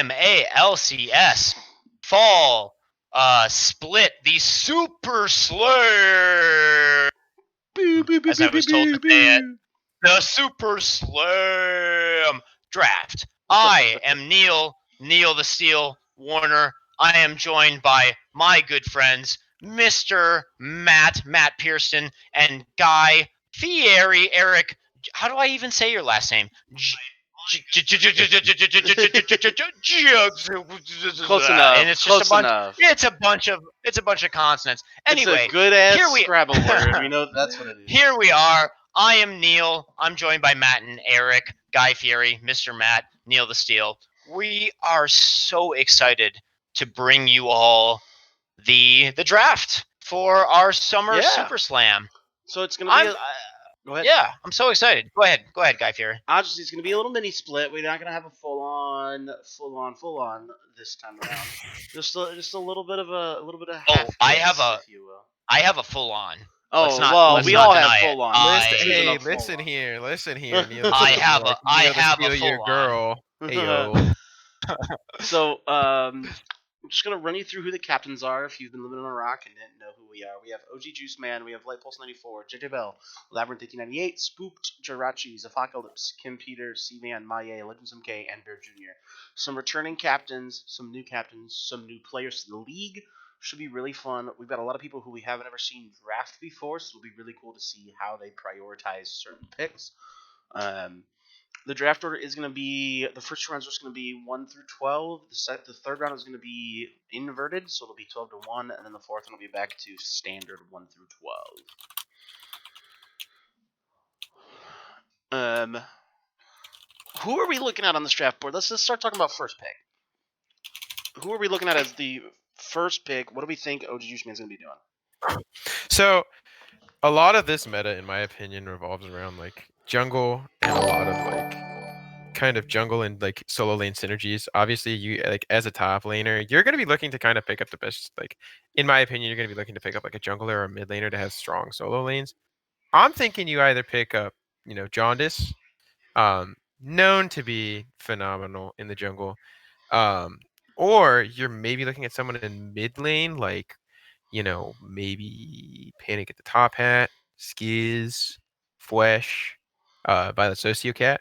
MALCS Fall Split, the Super Slurm, as I was told to say it, the Super Slam Draft. I am Neil the Steel Warner. I am joined by my good friends, Mr. Matt Pearson, and Guy Fieri. Eric, how do I even say your last name? Close enough. And it's just Close a bunch. enough. It's a bunch of consonants. Anyway, it's a good ass here we Scrabble word. We know that's what it is. here we are. I am Neil. I'm joined by Matt and Eric, Guy Fieri, Mr. Matt, Neil the Steel. We are so excited to bring you all the draft for our summer Yeah. Super Slam. So it's gonna be. Go ahead. Yeah, I'm so excited. Go ahead, Guy Fieri. Obviously, it's gonna be a little mini split. We're not gonna have a full on this time around. Just a little bit of half. I kiss, have a if you will. I have a full on. Oh, we all have full on. Listen here, Neil. I have a Steal your full girl. Heyo. So, I'm just gonna run you through who the captains are. If you've been living on a rock and didn't know who we are, we have OG Juice Man, we have Light Pulse 94, JJ Bell, Labyrinth 1898, Spooked, Jirachi, Zephacalypse, Kim Peters, C-Man, Maye, Legends MK, and Bear Jr. Some returning captains, some new players to the league. Should be really fun. We've got a lot of people who we haven't ever seen draft before, so it'll be really cool to see how they prioritize certain picks. The draft order is going to be, the first two rounds are going to be 1 through 12. The third round is going to be inverted, so it'll be 12 to 1, and then the fourth one will be back to standard 1 through 12. Who are we looking at on this draft board? Let's just start talking about first pick. Who are we looking at as the first pick? What do we think OG Juice Man's going to be doing? So, a lot of this meta, in my opinion, revolves around like jungle and a lot of like kind of jungle and like solo lane synergies. Obviously, you like as a top laner, you're going to be looking to kind of pick up the best. Like, in my opinion, you're going to be looking to pick up like a jungler or a mid laner to have strong solo lanes. I'm thinking you either pick up, Jaundice, known to be phenomenal in the jungle, or you're maybe looking at someone in mid lane, like, maybe Panic at the Top Hat, Skiz, Flesh, Violet Sociocat.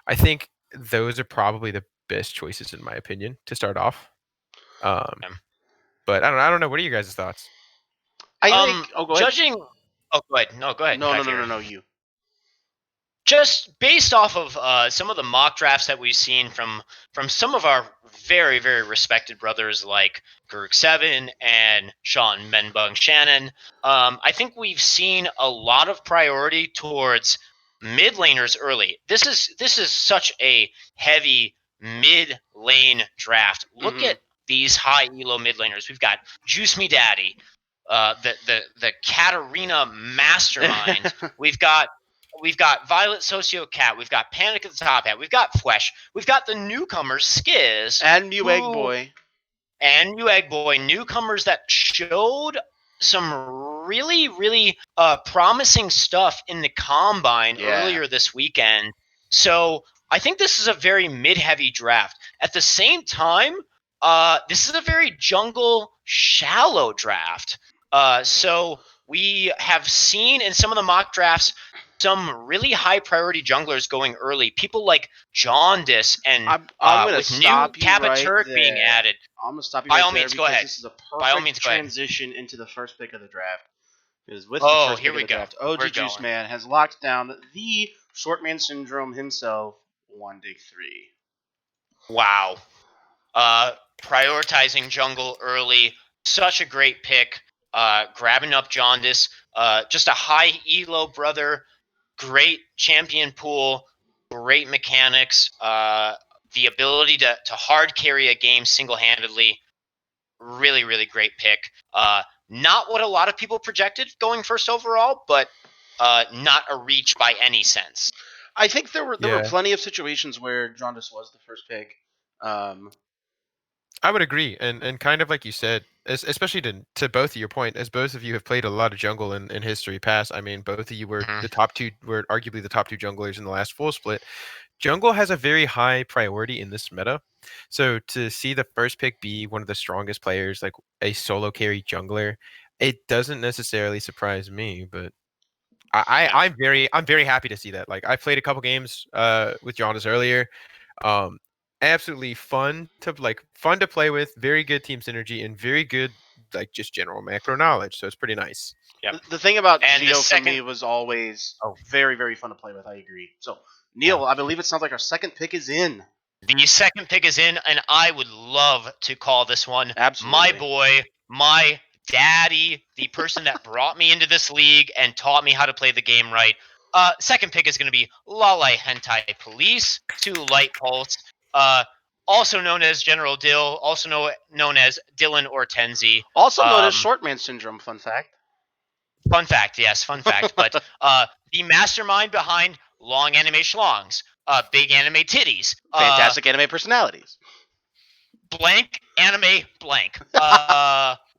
I think those are probably the best choices in my opinion to start off. But I don't know. What are you guys' thoughts? I think. Oh, go ahead. Go ahead. No, go ahead. No. You. Just based off of some of the mock drafts that we've seen from some of our very, very respected brothers like Gurk7 and Sean Menbung Shannon, I think we've seen a lot of priority towards mid laners early. This is such a heavy mid lane draft. Look at these high elo mid laners. We've got Juice Me Daddy, the Katarina Mastermind. We've got Violet Sociocat. We've got Panic at the Top Hat. We've got Flesh. We've got the newcomers, Skiz. And Newegg Boy. And Newegg Boy. Newcomers that showed some really, really promising stuff in the Combine earlier this weekend. So I think this is a very mid-heavy draft. At the same time, this is a very jungle shallow draft. So we have seen in some of the mock drafts some really high priority junglers going early. People like Jaundice and with new Kabaturk being added. I'm going to stop you by all means, go ahead. This is a perfect transition into the first pick of the draft. Because with the first pick of the draft, OG Juice Man has locked down the Short Man Syndrome himself, 1Dig3. Wow. Prioritizing jungle early. Such a great pick. Grabbing up Jaundice. Just a high elo brother. Great champion pool, great mechanics, the ability to hard carry a game single-handedly. Really, really great pick. Not what a lot of people projected going first overall, but not a reach by any sense. I think there were plenty of situations where Jaundice was the first pick. I would agree, and kind of like you said, especially to both of your point, as both of you have played a lot of jungle in history past. I mean, both of you were arguably the top two junglers in the last full split. Jungle has a very high priority in this meta. So to see the first pick be one of the strongest players, like a solo carry jungler, it doesn't necessarily surprise me, but Yeah. I'm very happy to see that. Like I played a couple games with Jonas earlier. Um Absolutely fun to play with, very good team synergy and very good like just general macro knowledge. So it's pretty nice. Yep. The thing about And the Geo for second, me was always oh, very, very fun to play with. I agree. So, yeah. Neil, I believe it sounds like our second pick is in. The second pick is in, and I would love to call this one my Absolutely. boy, my daddy, the person that brought me into this league and taught me how to play the game right. Second pick is going to be Lalai Hentai Police to Light Pulse, uh, also known as General Dill, also known as Dylan Ortenzi. Also known as short man syndrome, fun fact. Fun fact, yes, fun fact. But the mastermind behind long anime schlongs, big anime titties, Fantastic anime personalities. blank anime blank.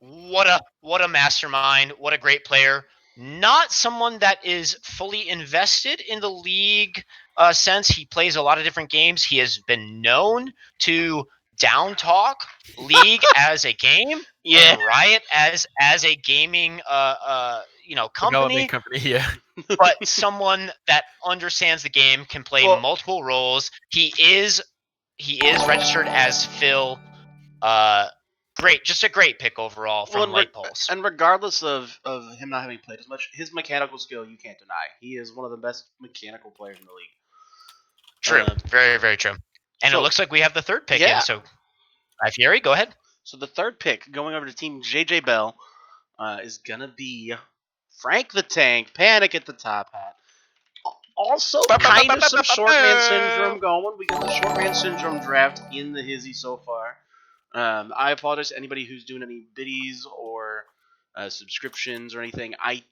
What a mastermind! What a great player. Not someone that is fully invested in the league sense. He plays a lot of different games. He has been known to down talk League as a game Yeah. and Riot as a gaming Development company, company, yeah. but someone that understands the game, can play Well, multiple roles. He is registered as Phil. uh Great, just a great pick overall well, from Light Pulse. and regardless of him not having played as much, his mechanical skill you can't deny. He is one of the best mechanical players in the True, league. very very true. And it So looks like we have the third pick yeah, in. So, Fury, go ahead. so the third pick going over to Team JJ Bell is gonna be Frank the Tank. Panic at the top hat. Also, kind of some short man syndrome going. We got the short man syndrome draft in the hizzy so far. I apologize to anybody who's doing any biddies or subscriptions or anything. I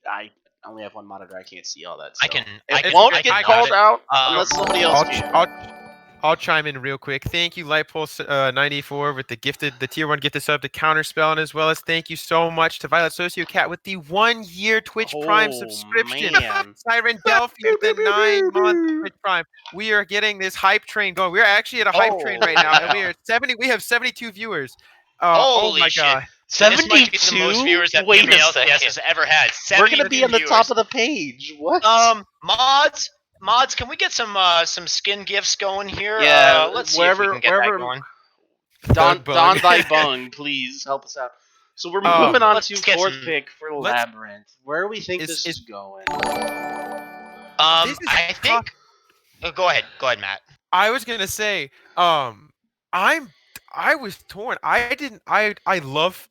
only have one monitor. I can't see all that. So I can it I won't can get I got called it. out Um, unless somebody else can. I'll chime in real quick. Thank you, Lightpulse 94 with the tier 1 gifted sub to Counterspell, and as well as thank you so much to Violet Sociocat with the 1-year Twitch Prime Oh subscription. man. Siren Delphi with the 9-month Twitch Prime. We are getting this hype train going. We're actually at a hype train right now, and we have 72 viewers. Oh holy my shit! god. This might be the most 72? viewers that Wait a PMLCS second. has ever had. We're gonna 72 be on the viewers. top of the page. What? Mods, can we get some skin gifts going here? Yeah, Let's see if we can get that wherever going. Don Thug Bung. Thy Bung, please help us out. So we're Oh, moving on let's to get fourth some- pick for let's- Labyrinth. Where do we think this is going? This is I think. Go ahead, Matt. I was gonna say, I'm I was torn. I didn't. I love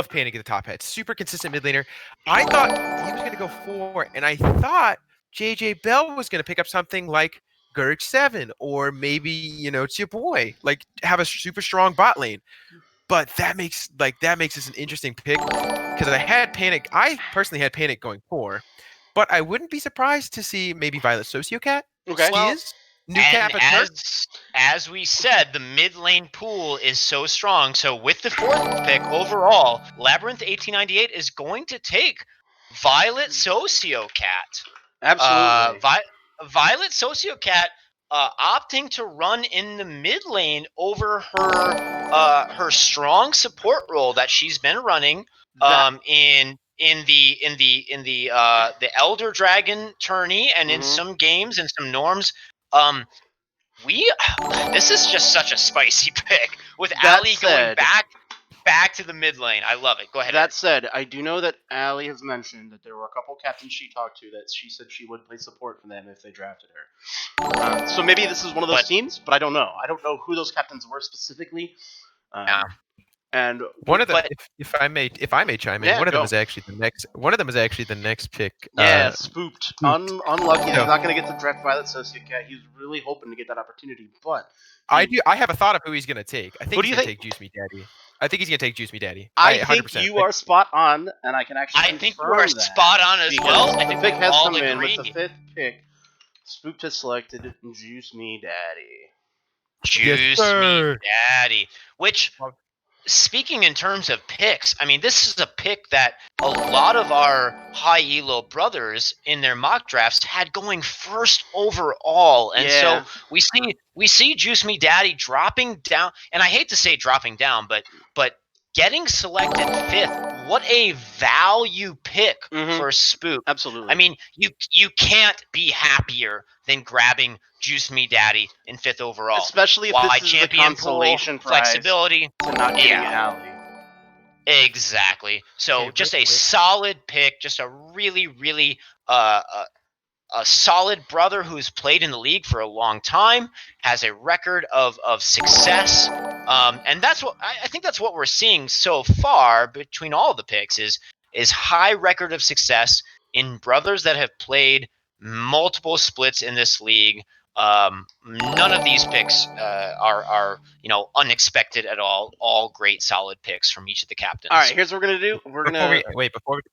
Panic at the top hat. Super consistent mid laner. I thought he was gonna go 4, and I thought JJ Bell was gonna pick up something like Gurg 7, or maybe it's your boy, like have a super strong bot lane. But that makes this an interesting pick because I personally had Panic going 4, but I wouldn't be surprised to see maybe Violet Sociocat, Okay. Well, Skiz, New And Kappa Turk. as we said, the mid lane pool is so strong. So with the fourth pick overall, Labyrinth 1898 is going to take Violet Sociocat. Absolutely. Violet Sociocat opting to run in the mid lane over her strong support role that she's been running in the Elder Dragon tourney and in some games and some norms. This is just such a spicy pick with That Ali said- going back to the mid lane. I love it. Go ahead. That said, I do know that Allie has mentioned that there were a couple captains she talked to that she said she would play support for them if they drafted her. So maybe this is one of those teams, but I don't know. I don't know who those captains were specifically. Yeah. And One of them, but- if I may chime in, Yeah, one of them go. is actually the next. One of them is actually the next pick. yeah, spooked. Unlucky. He's No. not going to get the draft Violet Sociocat. He's really hoping to get that opportunity, but I have a thought of who he's gonna take. I think Who do he's you gonna think? take Juice Me Daddy. I think he's gonna take Juice Me Daddy. I think 100%. you are spot on, and I can actually I think you confirm are that spot on as because well. I the think pick we has all come in agree. with the fifth pick. Spooked has selected Juice Me Daddy. Juice me sir. daddy. Which speaking in terms of picks, I mean, this is a pick that a lot of our high elo brothers in their mock drafts had going first overall, and so Yeah. we see Juice Me Daddy dropping down, and I hate to say dropping down, but getting selected fifth. What a value pick Mhm. for Spook. Absolutely. I mean, you can't be happier than grabbing Juice Me Daddy in fifth overall. Especially if Why this is the champion pool, consolation prize flexibility. to not getting Yeah. Alley. Exactly. So Hey, real just a quick. solid pick, just a really a solid brother who's played in the league for a long time, has a record of success, and that's what I think that's what we're seeing so far between all the picks is high record of success in brothers that have played multiple splits in this league. None of these picks are unexpected at all. All great solid picks from each of the captains. All right, here's what we're gonna do. We're gonna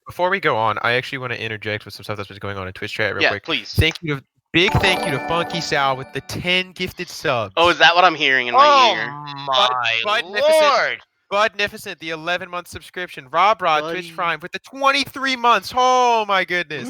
Before we go on, I actually want to interject with some stuff that's been going on in Twitch chat real quick. please. Big thank you to Funky Sal with the 10 gifted subs. Oh, is that what I'm hearing in my ear? My Budnificent. lord! Budnificent, the 11-month subscription. Rob Rod, Buddy. Twitch Prime with the 23 months. Oh my goodness.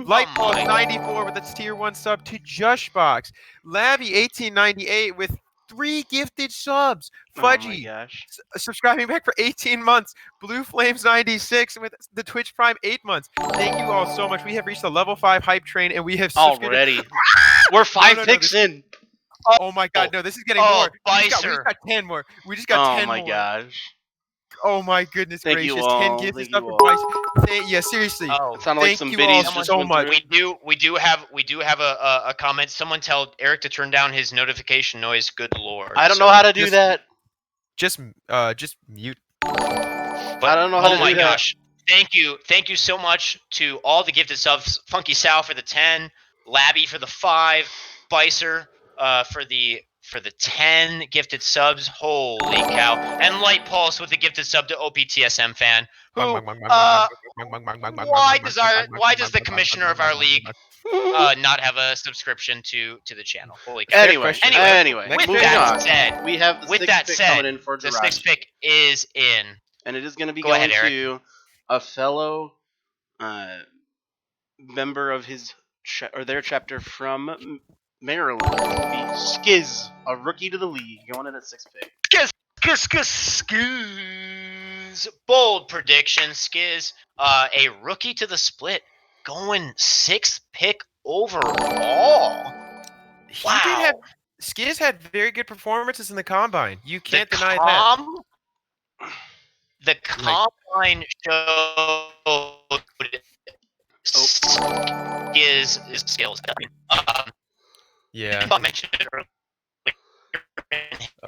Light Oh Pulse my. 94 with its tier 1 sub to Jushbox. Labby 1898 with 3 gifted subs. Oh my Fudgy gosh. subscribing back for 18 months. Blue Flames 96 with the Twitch Prime 8 months. Thank you all so much. We have reached the level 5 hype train and we have subscribed. Already. We're 5 no, picks in. Oh my god, no, this is getting Oh, more. We just Bicer. got 10 more. We just got 10 Oh my more. gosh. Oh my goodness Thank gracious. you 10 all. gifts and Thank stuff you for all. Bice. Yeah, seriously. Oh, It sounded like Thank some you biddies all just so went much. through. we do have a comment. Someone tell Eric to turn down his notification noise. Good lord. I don't know how to do just- that. Just mute. But, I don't know how to oh do my that. gosh. Thank you so much to all the gifted subs. Funky Sal for the 10, Labby for the 5, Bicer for the 10 gifted subs. Holy cow. And Light Pulse with the gifted sub to OPTSM fan. Who why does the commissioner of our league not have a subscription to the channel? Holy cow. Anyway, with moving that on. said, We have the with 6th that pick said, coming in for the Jiraiya. 6th pick is in. And it is going to be Go going ahead, Eric. to a fellow member of his or their chapter from Maryland. It will be Skiz, a rookie to the league, going in at 6th pick. Skiz. Bold prediction, Skiz. A rookie to the split, going 6th pick overall. Wow. Skiz had very good performances in the combine. You can't The deny that. The combine showed Skiz skills. Yeah. I mentioned it earlier.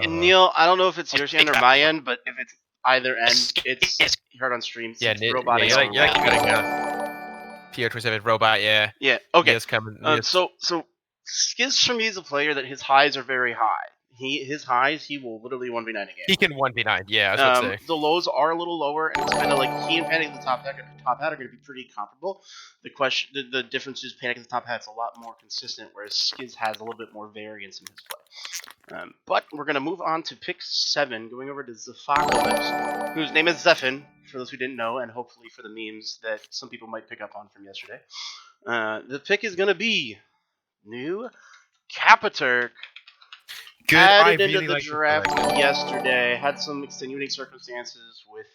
And Neil, I don't know if it's your end or my end, but if it's either end, it's heard on stream. Yeah, it's robotic. you're like cutting out. PR27 robot, yeah. Yeah. Okay. Neil's coming. So Skiz for me is a player that his highs are very high. His highs he will literally 1v9 again. He can 1v9, yeah, I was about to say. The lows are a little lower, and it's kind of like he and Panic at the top hat are going to be pretty comparable. The difference is Panic at the top hat's a lot more consistent, whereas Skiz has a little bit more variance in his play. But we're going to move on to pick 7, going over to Zephocalypse, whose name is Zephin, for those who didn't know, and hopefully for the memes that some people might pick up on from yesterday. The pick is going to be new Capaturk. Good. Added I into really the like draft yesterday. Had some extenuating circumstances with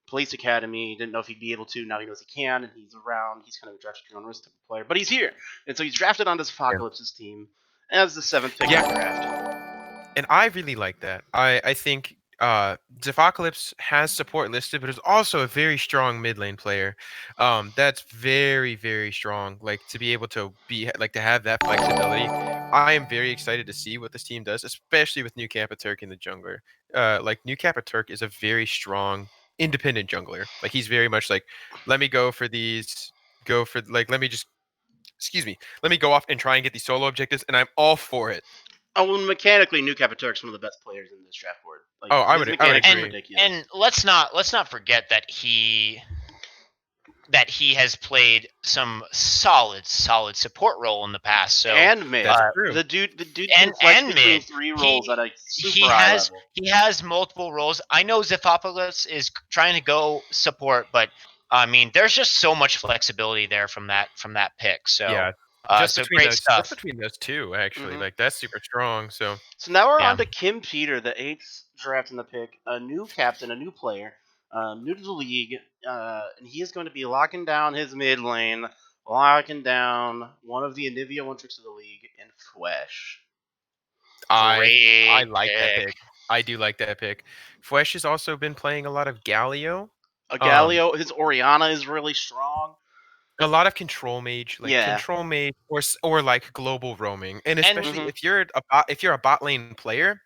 Police Academy. Didn't know if he'd be able to. Now he knows he can, and he's around. He's kind of a draft your own risk type of player, but he's here, and so he's drafted onto Apocalypse's team as the 7th pick of the draft. And I really like that. I think Zephocalypse has support listed, but is also a very strong mid lane player. That's very, very strong. Like to be able to to have that flexibility. I am very excited to see what this team does, especially with New Capaturk in the jungler. New Capaturk is a very strong, independent jungler. Like he's very much like, let me go for these, let me go off and try and get these solo objectives, and I'm all for it. Oh, well, mechanically, New Capaturk's one of the best players in this draft board. I would agree. And let's not forget that he that he has played some solid support role in the past. So and mid. That's true. The dude can flex and between mid. 3 roles at a He super high level. he has multiple roles. I know Zephopolis is trying to go support, but I mean, there's just so much flexibility there from that pick. So Yeah, so great just stuff. between those two, actually, Mhm. like that's super strong. So So now we're Yeah. on to Kim Peter, the 8th draft in the pick, a new captain, a new player, new to the league, and he is going to be locking down his mid lane, locking down one of the Anivia one tricks of the league in Fwesh. I Great like that pick. pick. I do like that pick. Flesh has also been playing a lot of Galio. A Galio, his Oriana is really strong. A lot of control mage, Yeah. or like global roaming, and especially Mhm. if you're a bot lane player,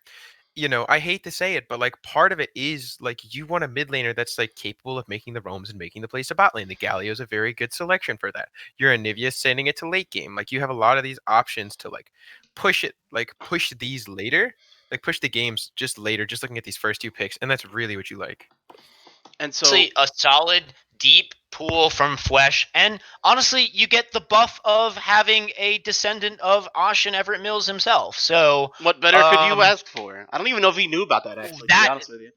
you know, I hate to say it, but like part of it is like you want a mid laner that's like capable of making the roams and making the place a bot lane. The Galio is a very good selection for that. Your Anivia sending it to late game. Like you have a lot of these options to like push these later, like push the games just later, just looking at these first two picks, and that's really what you like. And so Honestly, a solid deep pool from Flesh, and honestly, you get the buff of having a descendant of Ashen Everett Mills himself. So what better could you ask for? I don't even know if he knew about that actually, to be that honest with you.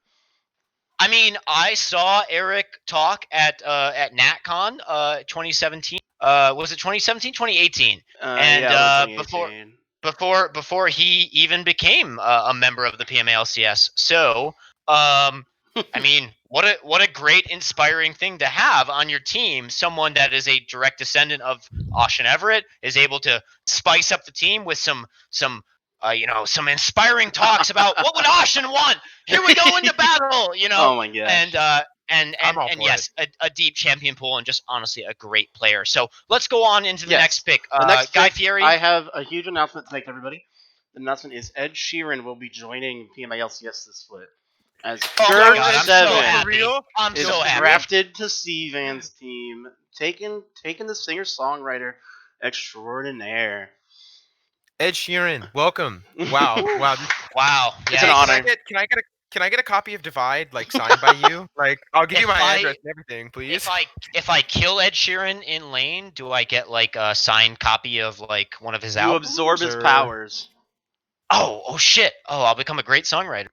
I mean, I saw Eric talk at NatCon 2017. Was it 2017, 2018? And Yeah, it was in 2018. before he even became a member of the PMALCS. So, I mean, what a great inspiring thing to have on your team. Someone that is a direct descendant of Ashen Everett is able to spice up the team with some inspiring talks about what would Ashen want. Here we go into battle, Oh my gosh. And for yes, a deep champion pool and just honestly a great player. So let's go on into the Yes. next pick. The next Guy pick, Fieri. I have a huge announcement to make to everybody. The announcement is Ed Sheeran will be joining PMALCS this split. As Oh my Gerg God, I'm so 7 happy. I'm is so happy. drafted to C-Van's team, taking the singer-songwriter extraordinaire. Ed Sheeran, welcome. Wow, wow. Wow. It's an Yes. honor. Can I get a copy of Divide like signed by you? Like I'll give you If my I- address and everything, please. If I kill Ed Sheeran in lane, do I get like a signed copy of like one of his You albums? absorb his or- powers. Oh shit. Oh, I'll become a great songwriter.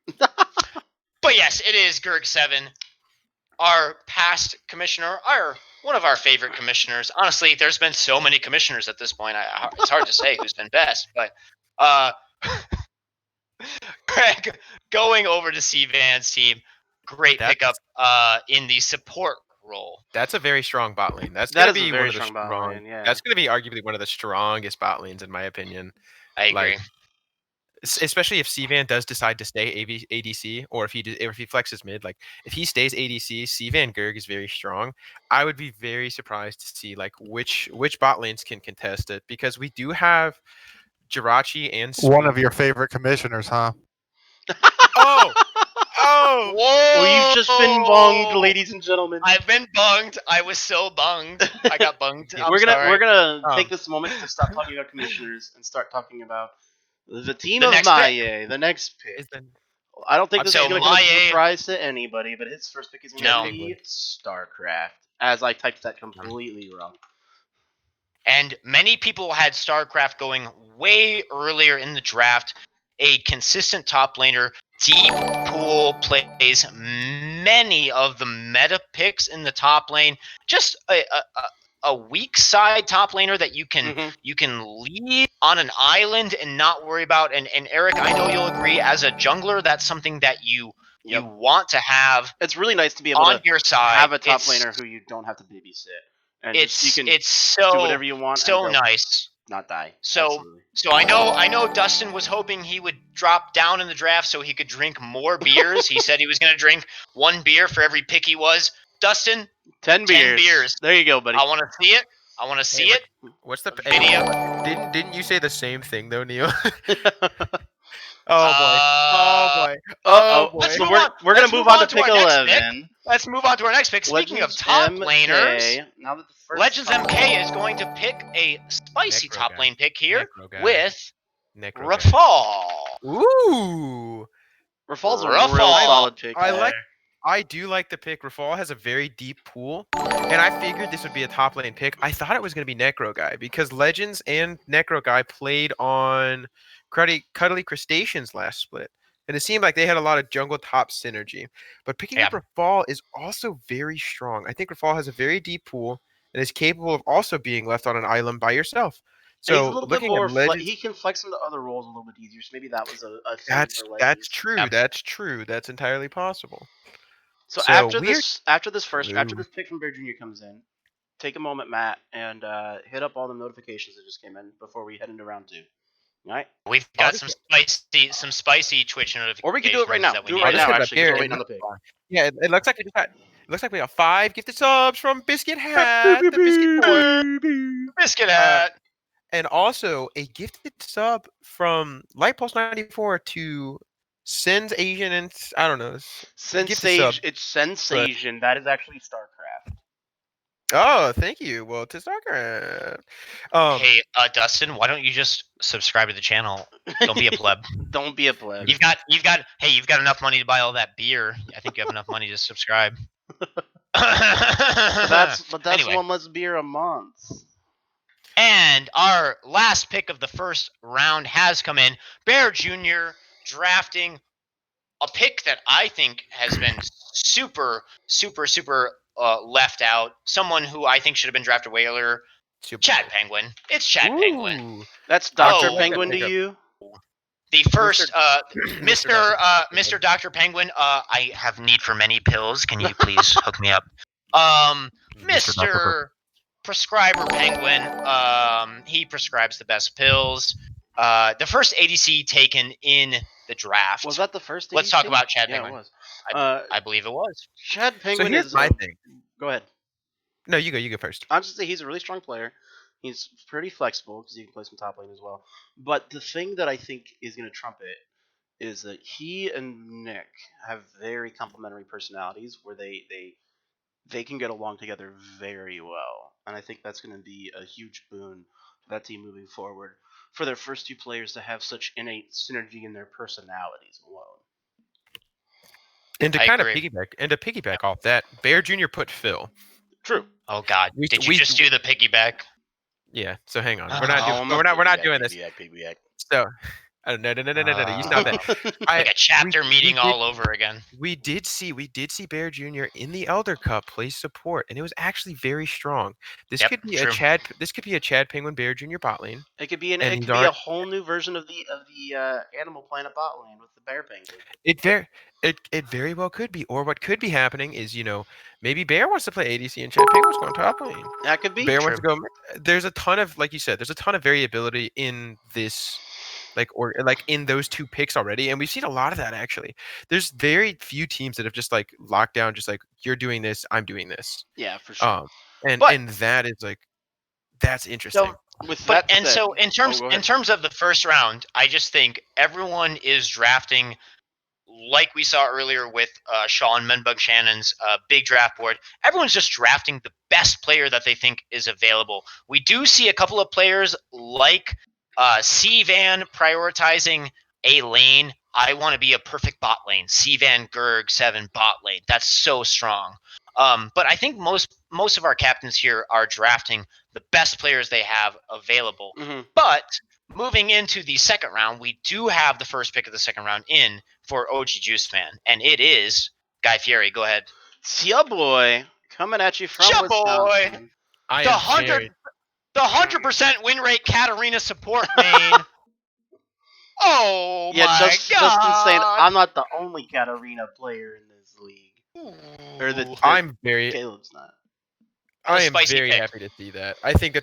But yes, it is Gerg7, our past commissioner, one of our favorite commissioners. Honestly, there's been so many commissioners at this point. It's hard to say who's been best, but Greg going over to C-Van's team, great That's- pickup in the support role. That's a very strong bot lane. That's That gonna is a be very one of the strong bot strong. lane, yeah. That's gonna be arguably one of the strongest bot lanes in my opinion. I agree. Like, especially if Cvan does decide to stay ADC, or if he flexes mid, like if he stays ADC, Cvan Gerg is very strong. I would be very surprised to see like which bot lanes can contest it, because we do have Jirachi and One of Spook. your favorite commissioners, huh? Oh, oh, Whoa! Well, you've just been bunged, ladies and gentlemen. I've been bunged. I was so bunged. I got bunged. I'm we're sorry. gonna Um, take this moment to stop talking about commissioners and start talking about the team The of next Maye, the next pick. is then I don't think this So is going to come as a Maye- surprise to anybody, but his first pick is going to No. be StarCraft. As I typed that completely wrong. And many people had StarCraft going way earlier in the draft. A consistent top laner, deep pool plays many of the meta picks in the top lane. Just a weak side top laner that you can Mhm. you can leave on an island and not worry about. And Eric, I know you'll agree, as a jungler, that's something that you want to have It's really nice to be able on to your side. have a top It's- laner who you don't have to babysit, and It's you can it's so do whatever you want. so and go, nice. Not die. So Absolutely. so I know Dustin was hoping he would drop down in the draft so he could drink more beers. He said he was going to drink one beer for every pick he was. Dustin, 10 beers. There you go, buddy. I want to see it. I want to see it. what's the Video. Didn't you say the same thing though, Neil? Uh-oh. Oh boy. Oh boy. Oh boy. Let's So move we're on. going Let's to move move on to on to pick our next 11. Let's move on to our next pick. Speaking of Legends top MK, laners, now that the first Legends MK is going to pick a spicy Necro top guy. lane pick here Necro guy. with Necro guy. Rafal. Ooh. Rafal's a Rafal. real solid pick. I there. like I do like the pick. Rafal has a very deep pool, and I figured this would be a top lane pick. I thought it was going to be Necro Guy because Legends and Necro Guy played on Cuddly Crustaceans last split, and it seemed like they had a lot of jungle top synergy. But picking up Yeah. Rafal is also very strong. I think Rafal has a very deep pool and is capable of also being left on an island by yourself. And he's a So little bit looking at more. Legends, He can flex into other roles a little bit easier. So maybe that was a thing that's for that's Legends. true. Yep. That's true. That's entirely possible. So So we're after this true. pick from Bear Jr. comes in, take a moment, Matt, and hit up all the notifications that just came in before we head into round 2. All right? We've I'll got just some spicy Twitch notifications Or we can do it right now. that we Do it need right I'll just now, hit it up actually, because here. we're waiting on the pick. Yeah, it looks like we just got. It looks like we got 5 gifted subs from Biscuit Hat, the Biscuit Boy, Biscuit uh, hat. and also a gifted sub from Lightpulse94 to Sens Asian and I don't know. Gifted sub. It's Sensation. That is actually StarCraft. Oh, thank you. Well, to StarCraft. Hey, Dustin, why don't you just subscribe to the channel? Don't be a pleb. Don't be a pleb. You've got enough money to buy all that beer. I think you have enough money to subscribe. But that's Anyway. one less beer a month. And our last pick of the first round has come in. Bear Jr. drafting a pick that I think has been super left out. Someone who I think should have been drafted way earlier. Chad Penguin. It's Chad Penguin. Ooh. That's Dr. Oh. Penguin to you? The first, Mr. Mr. Dr. Penguin, I have need for many pills. Can you please hook me up? Mr. Prescriber Penguin, he prescribes the best pills. The first ADC taken in the draft. Was that the first? Let's ADC? talk about Chad Yeah, Penguin. it was. I believe it was. Chad Penguin So here's is my thing. Go ahead. No, you go. You go first. I'm just saying he's a really strong player. He's pretty flexible because he can play some top lane as well. But the thing that I think is going to trump it is that he and Nick have very complementary personalities where they can get along together very well. And I think that's going to be a huge boon for that team moving forward for their first 2 players to have such innate synergy in their personalities alone. And to I kind of agree. piggyback off that, Bear Jr. put Phil. True. Oh God! We- Did you we- just do the piggyback? Yeah. So hang on. Oh, We're not doing. I'm We're not doing this. Piggyback. So. No. You stop that. Like a chapter meeting did- all over again. We did see Bear Jr. in the Elder Cup play support, and it was actually very strong. This Yep, could be true. This could be a Chad Penguin Bear Jr. bot lane. It could be And it he's could be a already- whole new version of the Animal Planet bot lane with the bear penguin. It very well could be. Or what could be happening is, maybe Bear wants to play ADC and Chad Penguin's going top lane. That could be. Bear wants to go. There's a ton of, like you said, there's a ton of variability in this, in those 2 picks already, and we've seen a lot of that actually. There's very few teams that have just locked down, just you're doing this, I'm doing this. Yeah, for sure. And that is that's interesting. So with that said, So in terms of the first round, I just think everyone is drafting like we saw earlier with Sean Menbug Shannon's big draft board. Everyone's just drafting the best player that they think is available. We do see a couple of players like C-Van prioritizing a lane. I want to be a perfect bot lane. C-Van Gerg 7 bot lane. That's so strong. But I think most of our captains here are drafting the best players they have available. Mm-hmm. But moving into the second round, we do have the first pick of the second round in for OG Juice Man, and it is Guy Fieri. Go ahead. It's your boy coming at you from Ya Wisconsin. I The am very- 100% win rate Katarina support main. Oh Yeah, my Justin saying God! I'm not the only Katarina player in this league. Or that I'm very Caleb's not. I am spicy very pick. happy to see that. I think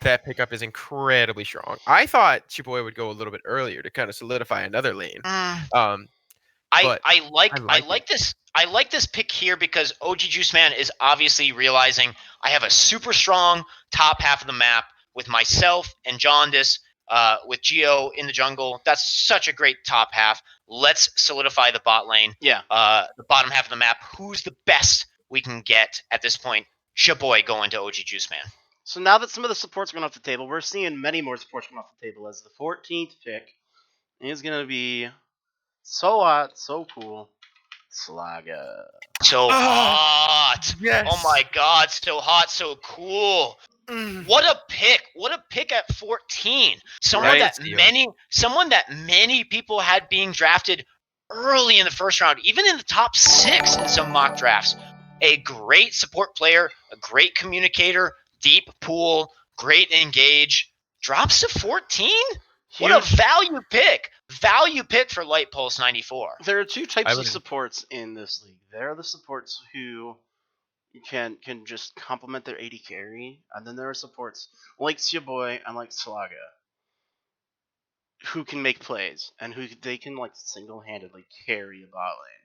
that pickup is incredibly strong. I thought Chiboy would go a little bit earlier to kind of solidify another lane. But I like like this. I like this pick here because OG Juice Man is obviously realizing I have a super strong top half of the map with myself and Jaundice, with Geo in the jungle. That's such a great top half. Let's solidify the bot lane. Yeah. The bottom half of the map. Who's the best we can get at this point? Shaboy going to OG Juice Man. So now that some of the support's gone off the table, we're seeing many more supports come off the table as the 14th pick is going to be so hot, so cool. Slaga. So hot. Yes. Oh my god, so hot, so cool. What a pick! What a pick at 14. Someone Right? that many people had being drafted early in the first round, even in the top 6 in some mock drafts. A great support player, a great communicator, deep pool, great engage. Drops to 14? What a Huge. value pick. Value pick for Light Pulse 94. There are two types I of would- supports in this league. There are the supports who can just complement their AD carry, and then there are supports like Boy and like Slaga who can make plays and who they can like single-handedly carry a bot lane.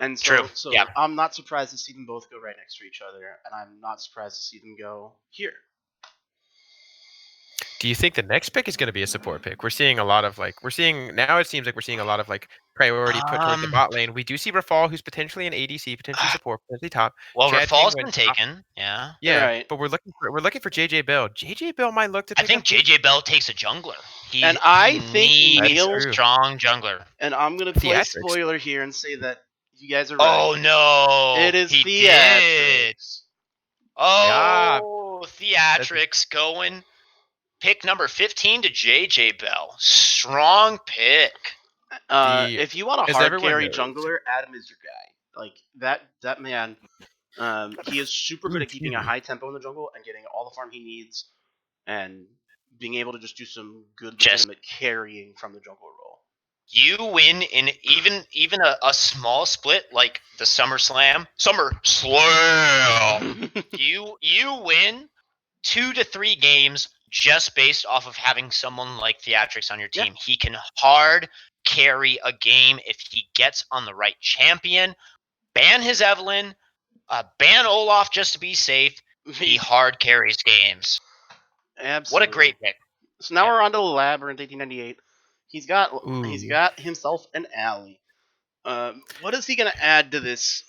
And True. so Yeah. I'm not surprised to see them both go right next to each other, and I'm not surprised to see them go here. Do you think the next pick is going to be a support pick? We're seeing a lot of now it seems like we're seeing a lot of priority put towards the bot lane. We do see Rafal, who's potentially an ADC, potentially support, potentially top. Well, Chad Rafal's King been went top. taken. Yeah. Yeah, Right. but we're looking for JJ Bell. JJ Bell might look to I pick think up JJ Bell takes a jungler. And I think needs Neil- a strong jungler. And I'm gonna play Theatrics. spoiler here and say that you guys are right. Oh no! It is he theatrics. did. Oh, theatrics going. Pick number 15 to JJ Bell. Strong pick. If you want a as hard everyone carry knows- jungler, Adam is your guy. Like that man. He is super good at keeping a high tempo in the jungle and getting all the farm he needs, and being able to just do some good legitimate carrying from the jungle role. You win in even a small split like the SummerSlam. you win 2 to 3 games just based off of having someone like Theatrics on your team. He can hard carry a game if he gets on the right champion. Ban his Evelyn, ban Olaf just to be safe. He hard carries games. Absolutely. What a great pick. So now we're on to Labyrinth 1898. He's got himself an alley. What is he gonna add to this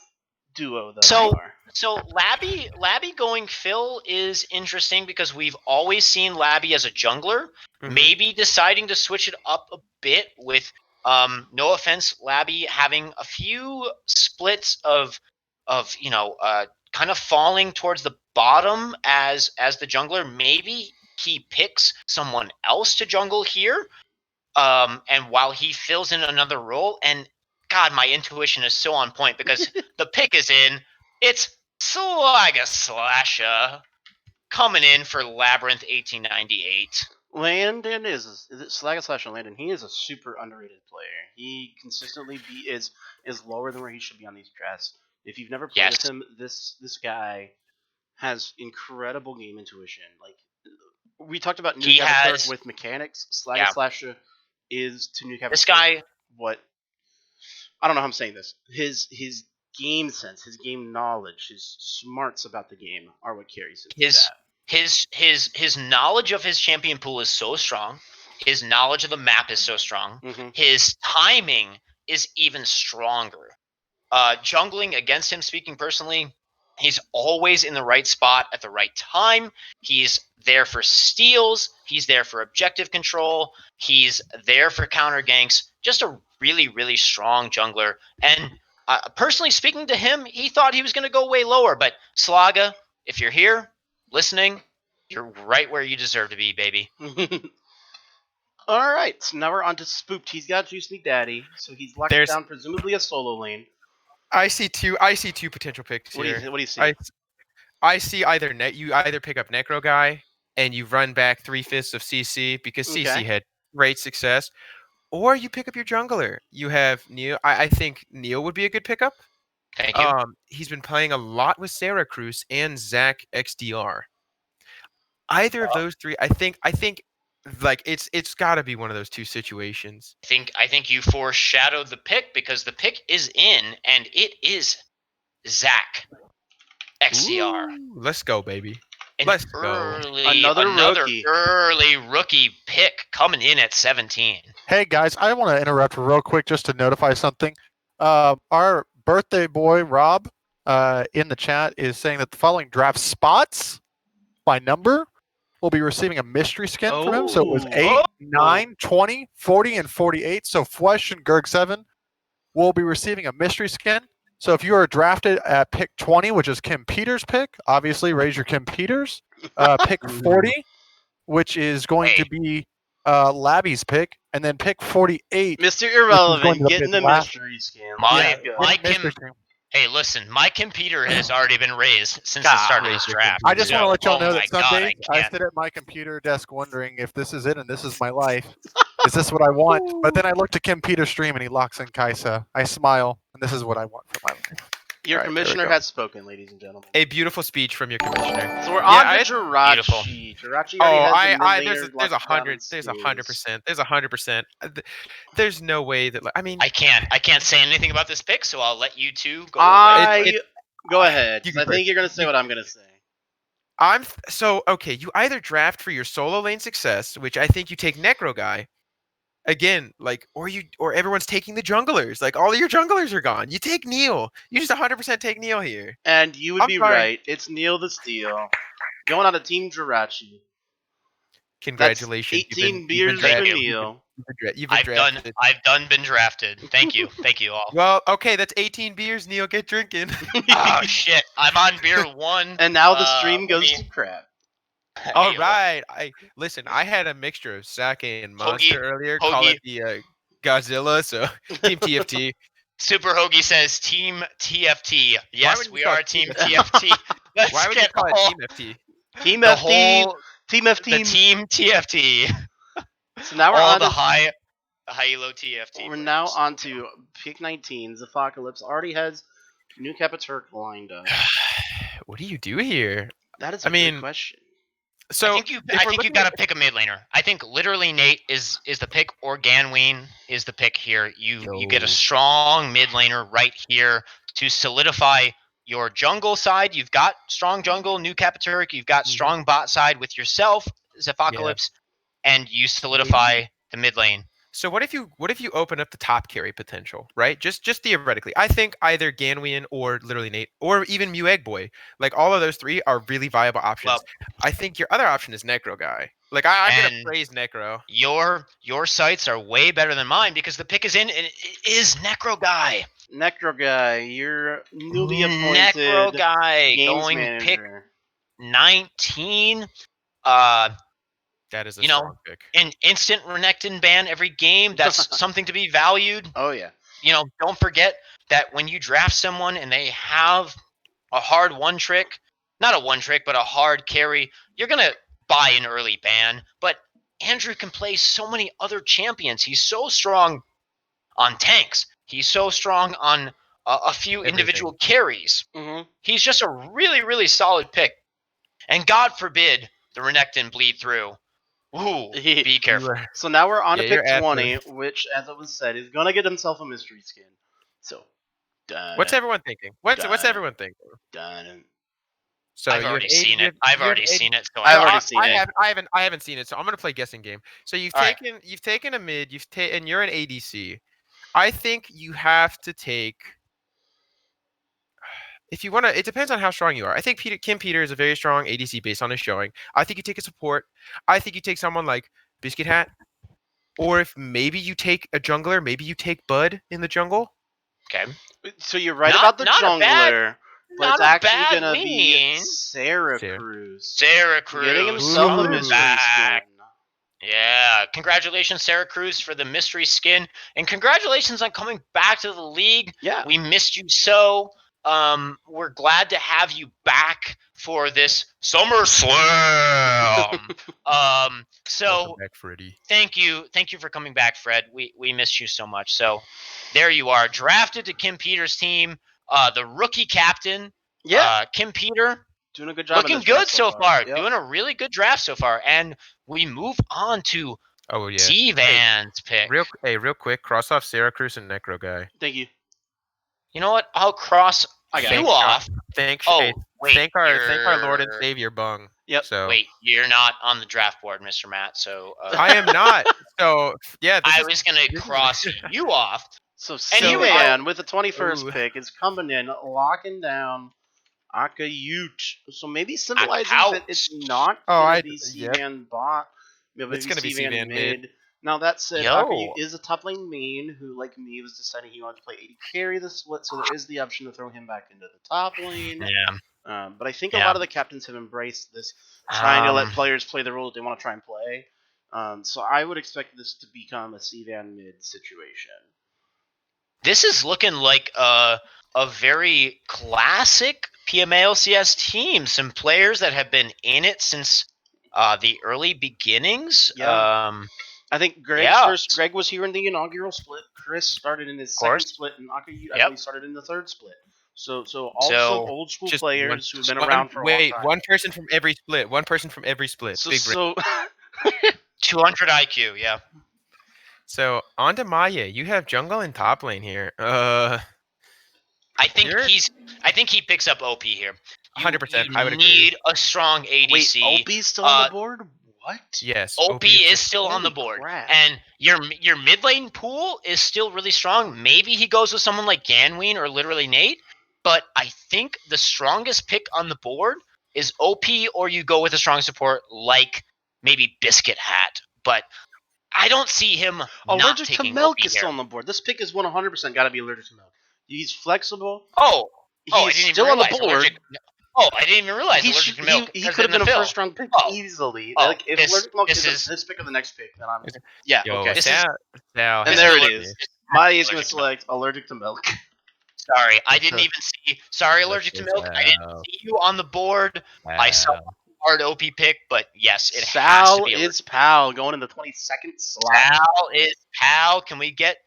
duo thus far? So Labby going Phil is interesting because we've always seen Labby as a jungler. Mhm. Maybe deciding to switch it up a bit with no offense, Labby having a few splits of kind of falling towards the bottom as the jungler. Maybe he picks someone else to jungle here. And while he fills in another role, and God, my intuition is so on point because the pick is in. It's Slaga Slasha coming in for Labyrinth 1898. Landon is it Slaga / Landon. He is a super underrated player. He consistently is lower than where he should be on these drafts. If you've never played with him, this guy has incredible game intuition. Like we talked about New Cavalier with mechanics. Slaga Slasha is to New Cavalier. This guy, what? I don't know how I'm saying this. His game sense, his game knowledge, his smarts about the game are what carries his knowledge of his champion pool is so strong. His knowledge of the map is so strong. Mm-hmm. His timing is even stronger. Jungling against him, speaking personally, he's always in the right spot at the right time. He's there for steals. He's there for objective control. He's there for counter ganks. Just a really, really strong jungler. And personally speaking to him, he thought he was going to go way lower. But Slaga, if you're here listening, you're right where you deserve to be, baby. All right, so now we're on to Spooked. He's got Juicy Daddy, so he's locked down presumably a solo lane. I see two potential picks here. What do you see? I see you either pick up Necro Guy and you run back 3/5 of CC because CC had great success, or you pick up your jungler. You have Neil. I think Neil would be a good pickup. Thank you. He's been playing a lot with Sarah Cruz and Zach XDR. Either of those three, I think like it's got to be one of those two situations. I think you foreshadowed the pick because the pick is in, and it is Zach XCR. Ooh, let's go, baby. Let's go. Another early rookie pick coming in at 17. Hey guys, I want to interrupt real quick just to notify something. Our birthday boy Rob in the chat is saying that the following draft spots by number will be receiving a mystery skin from him. So it was 8, 9, 20, 40, and 48. So Flesh and Gerg 7 will be receiving a mystery skin. So if you are drafted at pick 20, which is Kim Peters' pick, obviously raise your Kim Peters. Pick 40, which is going Hey. to be Labby's pick, and then pick 48. Mr. going Irrelevant, to the getting the last- mystery skin. My Let's go. my Mystery Kim. Stream. Hey, listen, my computer has already been raised since the start of this Raise your draft. I just want to So, let y'all oh know my that some god, days I I can't. sit at my computer desk wondering if this is it and this is my life. Is this what I want? But then I look to Kim Peters' stream and he locks in Kaisa. I smile, and this is what I want for my life. Your All right, there we commissioner go. has spoken, ladies and gentlemen. A beautiful speech from your commissioner. So we're Yeah, on I- to Jirachi. Jirachi already has the there's mid-laner 100%. There's 100%. There's no way that I mean, I can't say anything about this pick, so I'll let you two go. Go ahead, You 'cause go I think first. you're gonna say what I'm gonna say. Okay. You either draft for your solo lane success, which I think you take Necro Guy. Again, like, or everyone's taking the junglers. Like, all of your junglers are gone. You take Neil. You just 100% take Neil here. And you would I'm be sorry. right. It's Neil the Steel going on a Team Jirachi. Congratulations. That's 18 beers for drafted. Neil. You've been drafted. I've done been drafted. Thank you all. Well, okay, that's 18 beers. Neil, get drinking. Oh shit, I'm on beer 1. And now the stream let goes me- to crap. All Hey, right. I had a mixture of sake and monster earlier. Call Hoagie. it the Godzilla. So Team TFT. Super Hoagie says Team TFT. Yes, would you we call are it Team Team TFT. Let's Why would you get call it all- Team FT? Team the FT. whole Team the FT. Team TFT. So now we're all on the to high low TFT. We're now players. on to pick 19. Zephocalypse already has New Capiturk lined up. What do you do here? That is I a mean, good question. So I think you if we're looking got to at- pick a mid laner. I think literally Nate is the pick, or Ganween is the pick here. You get a Yo. strong mid laner right here to solidify your jungle side. You've got strong jungle, New Capiturk. You've got strong bot side with yourself, Zephocalypse, and you solidify the mid lane. So what if you open up the top carry potential, right? Just theoretically. I think either Ganwian or literally Nate or even Mew Egg Boy, like all of those three are really viable options. Well, I think your other option is Necro Guy. Like I'm gonna And- praise Necro. Your sights are way better than mine because the pick is in, and it is Necro Guy. Necro Guy, you're newly appointed Necro Guy games going pick manager. 19. That is a You know, strong pick. An instant Renekton ban every game. That's something to be valued. Oh, yeah. Don't forget that when you draft someone and they have a hard one trick, not a one trick, but a hard carry, you're going to buy an early ban. But Andrew can play so many other champions. He's so strong on tanks. He's so strong on a few individual carries. Mm-hmm. He's just a really, really solid pick. And God forbid the Renekton bleed through. Ooh, be careful. So now we're on Yeah, to you're pick at 20, which, as it was said, is going to get himself a mystery skin. So, done. What's everyone thinking? What's Done. everyone thinking? Done. So I've you have already 80 seen you it. have- I've you have already 80 seen it. So I've I- already seen it. I haven't seen it, so I'm gonna play guessing game. So you've All right. taken a mid, and you're an ADC. I think you have to take. If you want to, it depends on how strong you are. I think Kim Peter is a very strong ADC based on his showing. I think you take a support. I think you take someone like Biscuit Hat, or if maybe you take a jungler, maybe you take Bud in the jungle. Okay. So you're right Not- about the not a bad- jungler, but not it's a actually bad going to be lean. Sarah Sarah. Cruz. Sarah Cruz. Getting himself a coming mystery back. skin. Yeah. Congratulations, Sarah Cruz, for the mystery skin. And congratulations on coming back to the league. Yeah. We missed you so. We're glad to have you back for this SummerSlam. So Welcome back, Freddy. thank you for coming back, Fred. We missed you so much. So there you are, drafted to Kim Peters' team, the rookie captain. Yeah. Kim Peter, Doing a good job. in looking this good draft so far. Yep. Doing a really good draft so far. And we move on to Oh yeah. T-Van's pick. Real quick, cross off Sarah Cruz and Necro Guy. Thank you. You know what? I'll cross I got you it. off. Thank Oh, wait. thank our Lord and you're- Savior Bung. Yep. So Wait, you're not on the draft board, Mr. Matt. So I am not. So yeah, I was gonna this is- cross you off. So Anyway, C-Man with the 21st Ooh. pick is coming in, locking down Akayut. So maybe symbolizing Akauts. that it's not Oh, going I- to be yep. C-Man bot. Maybe It's gonna be C-Man C-Man mid. Now that said, Yo. Akayu is a top lane main who, like me, was deciding he wanted to play AD carry this split, so there is the option to throw him back into the top lane. Yeah. But I think a Yeah. lot of the captains have embraced this, trying to let Um, players play the role that they want to try and play. So I would expect this to become a C-Van mid situation. This is looking like a very classic PMALCS team. Some players that have been in it since the early beginnings. Yeah. I think Greg was here in the inaugural split. Chris started in his second course. split, and Akayu, I Yep. believe, started in the third split. So all some old school just players who have been around for a long time. one person from every split. One person from every split. Big brain. So 200 IQ, yeah. So on to Maya. You have jungle and top lane here. I think You're- I think he picks up OP here. 100%. You I would agree. need a strong ADC. wait, OP's still on the board? What? Yes. OP is still on the Holy board, crap. and your mid lane pool is still really strong. Maybe he goes with someone like Ganween or literally Nate, but I think the strongest pick on the board is OP, or you go with a strong support like maybe Biscuit Hat. But I don't see him not Allergic to taking milk OP is still here. on the board. This pick is 100% got to be allergic to milk. He's flexible. Oh, I He's didn't still even on the realize board. allergic. Oh, I didn't even realize He allergic to milk. he because could have in been the a fill. first round pick Oh. easily. Oh, Like if this- allergic to milk this is is- this pick of the next pick, then I'm Yo, okay. This is- Sal And has there it to is. be- Maya is going to Allergic to milk. select allergic to milk. Sorry, I That's didn't a- even see. Sorry, allergic to That's milk. I didn't Sal. see you on the board. I saw Sal. hard OP pick, but yes, it has to Sal be. is Pal going in the 22nd slot. Sal is pal. Can we get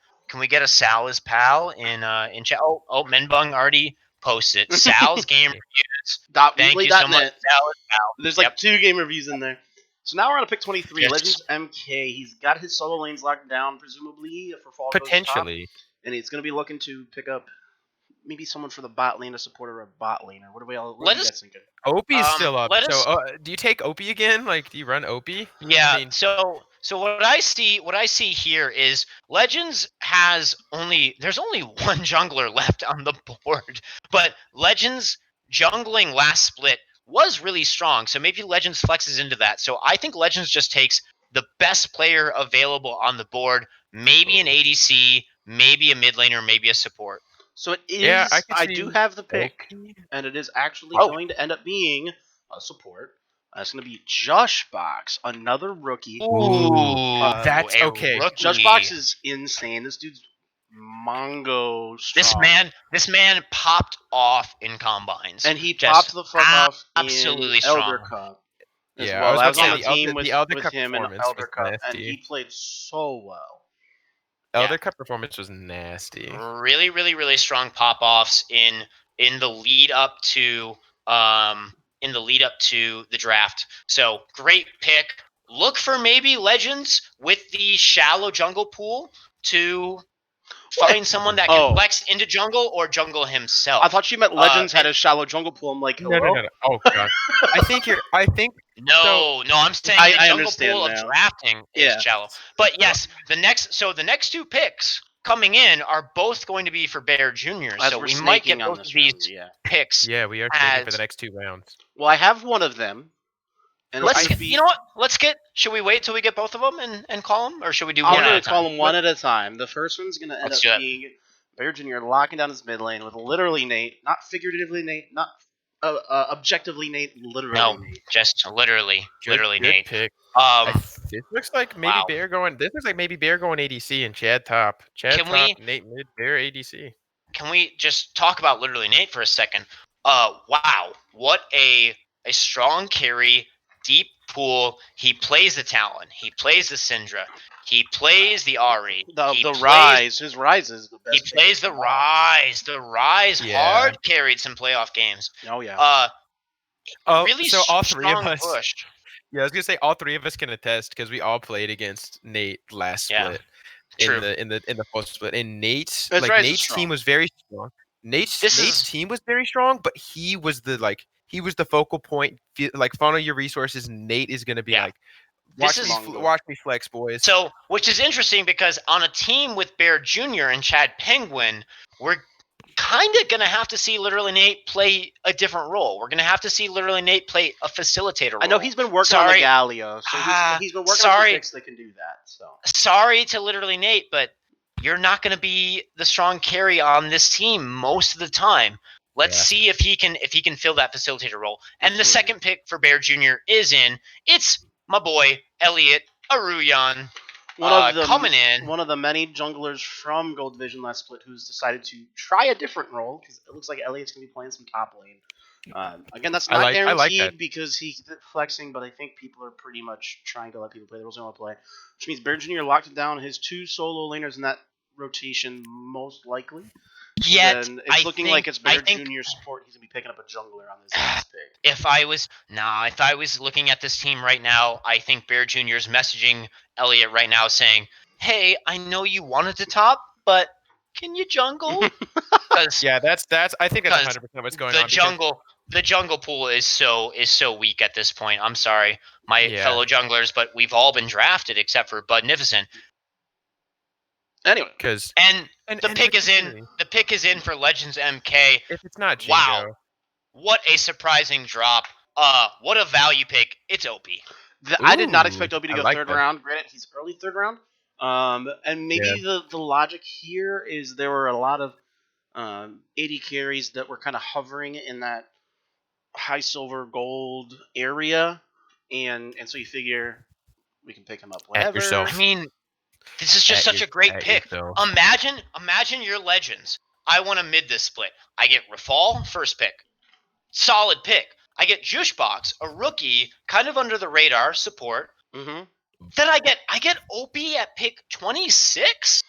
a Sal is pal in chat? Oh, Menbung already posted Sal's game reviews. Thank you so much, Weebly.net. Sal is pal. There's Yep. like 2 game reviews in there. So now we're on pick 23, Yes. Legends MK. He's got his solo lanes locked down, presumably for fall goes top, Potentially. and he's going to be looking to pick up maybe someone for the bot lane, a supporter of bot laner. What are Let you us- guys thinking? OP is still up. let us- So do you take OP again? Like, do you run OP? Yeah. I mean- so what I see here is Legends there's only one jungler left on the board, but Legends jungling last split was really strong. So maybe Legends flexes into that. So I think Legends just takes the best player available on the board, maybe an ADC, maybe a mid laner, maybe a support. So it is. Yeah, I can do see have the pick, OP. and it is actually Oh. going to end up being a support. It's going to be Joshbox, another rookie. That's a okay. rookie. Joshbox is insane. This dude's Mongo strong. This man popped off in combines. And he Just popped the fuck off absolutely in Elder strong. Cup. As Yeah, well. I was I about was to on say the the team Elder- the Elder with Cup him in performance Elder was Cup, and nasty. he played so well. Elder Yeah. Cup performance was nasty. Really, really, really strong pop offs in the lead up to the draft. So great pick. Look for maybe Legends with the shallow jungle pool to find someone that can Oh. flex into jungle or jungle himself. I thought you meant Legends had a shallow jungle pool. I'm like, hello? No. Oh god. I think No, I'm saying I the jungle understand pool now. of drafting Yeah. is shallow. But yes, the next two picks coming in are both going to be for Bear Jr. As So we're we might get snaking on both of this these round, yeah. picks. yeah, we are taking for as- the next 2 rounds. Well, I have one of them. And Let's it's get, gonna be- you know what? Should we wait till we get both of them and call them, or should we do I'm one at going a to call time? them one at a time. The first one's going to end Let's up do it. being Bear Jr. locking down his mid lane with literally Nate, not figuratively Nate, not objectively Nate, literally No, Nate. just literally Good Nate. pick. Um, This looks like maybe wow. Bear going. This looks like maybe Bear going ADC and Chad top. Chad Can top. we- Nate mid. Bear ADC. can we just talk about literally Nate for a second? Wow, what a strong carry, deep pool. He plays the Talon. He plays the Syndra. He plays the Ahri. He The plays- Rise. His Rise is the best. He pick plays of the all. Rise. The Rise Yeah. hard carried some playoff games. Oh, yeah. Really so all 3 of strong us. push. Yeah, I was gonna say all 3 of us can attest because we all played against Nate last Yeah, split. true. In the full split. And Nate's His Rise is Nate's strong. team was very strong. Nate's team was very strong, but he was the focal point. Like funnel your resources. Nate is gonna be Yeah. like, This watch me flex, boys. So, which is interesting because on a team with Bear Jr. and Chad Penguin, we're kind of going to have to see literally Nate play a different role. We're going to have to see literally Nate play a facilitator role. I know he's been working on the Galio, so he's been working on some picks that can do that. So sorry to literally Nate, but you're not going to be the strong carry on this team most of the time. Let's see if he can fill that facilitator role. And the second pick for Bear Jr. is in. It's my boy Elliot Aruyan. Coming in. One of the many junglers from Gold Division last split who's decided to try a different role because it looks like Elliot's going to be playing some top lane. Again, that's not guaranteed because he's flexing, but I think people are pretty much trying to let people play the roles they want to play. Which means Bear Jr. locked it down his 2 solo laners in that rotation most likely. Yet, it's looking like it's Bear Jr. support. He's going to be picking up a jungler on this next pick. If I was looking at this team right now, I think Bear Jr. is messaging Elliot right now saying, "Hey, I know you wanted to top, but can you jungle?" Yeah, that's. I think that's 100% what's going on. The jungle pool is so weak at this point. I'm sorry, my fellow junglers, but we've all been drafted except for Budnificent. Anyway, the pick is in. The pick is in for Legends MK. If it's not Jingo. Wow, what a surprising drop. What a value pick. It's OP. I did not expect OP to go third round. Granted, he's early third round. And maybe the logic here is there were a lot of AD carries that were kind of hovering in that high silver gold area, and so you figure we can pick him up whenever. I mean, this is just such a great pick. Imagine your Legends. I want to mid this split. I get Rafal, first pick. Solid pick. I get Juicebox, a rookie, kind of under the radar support. Mm-hmm. Then I get OP at pick 26.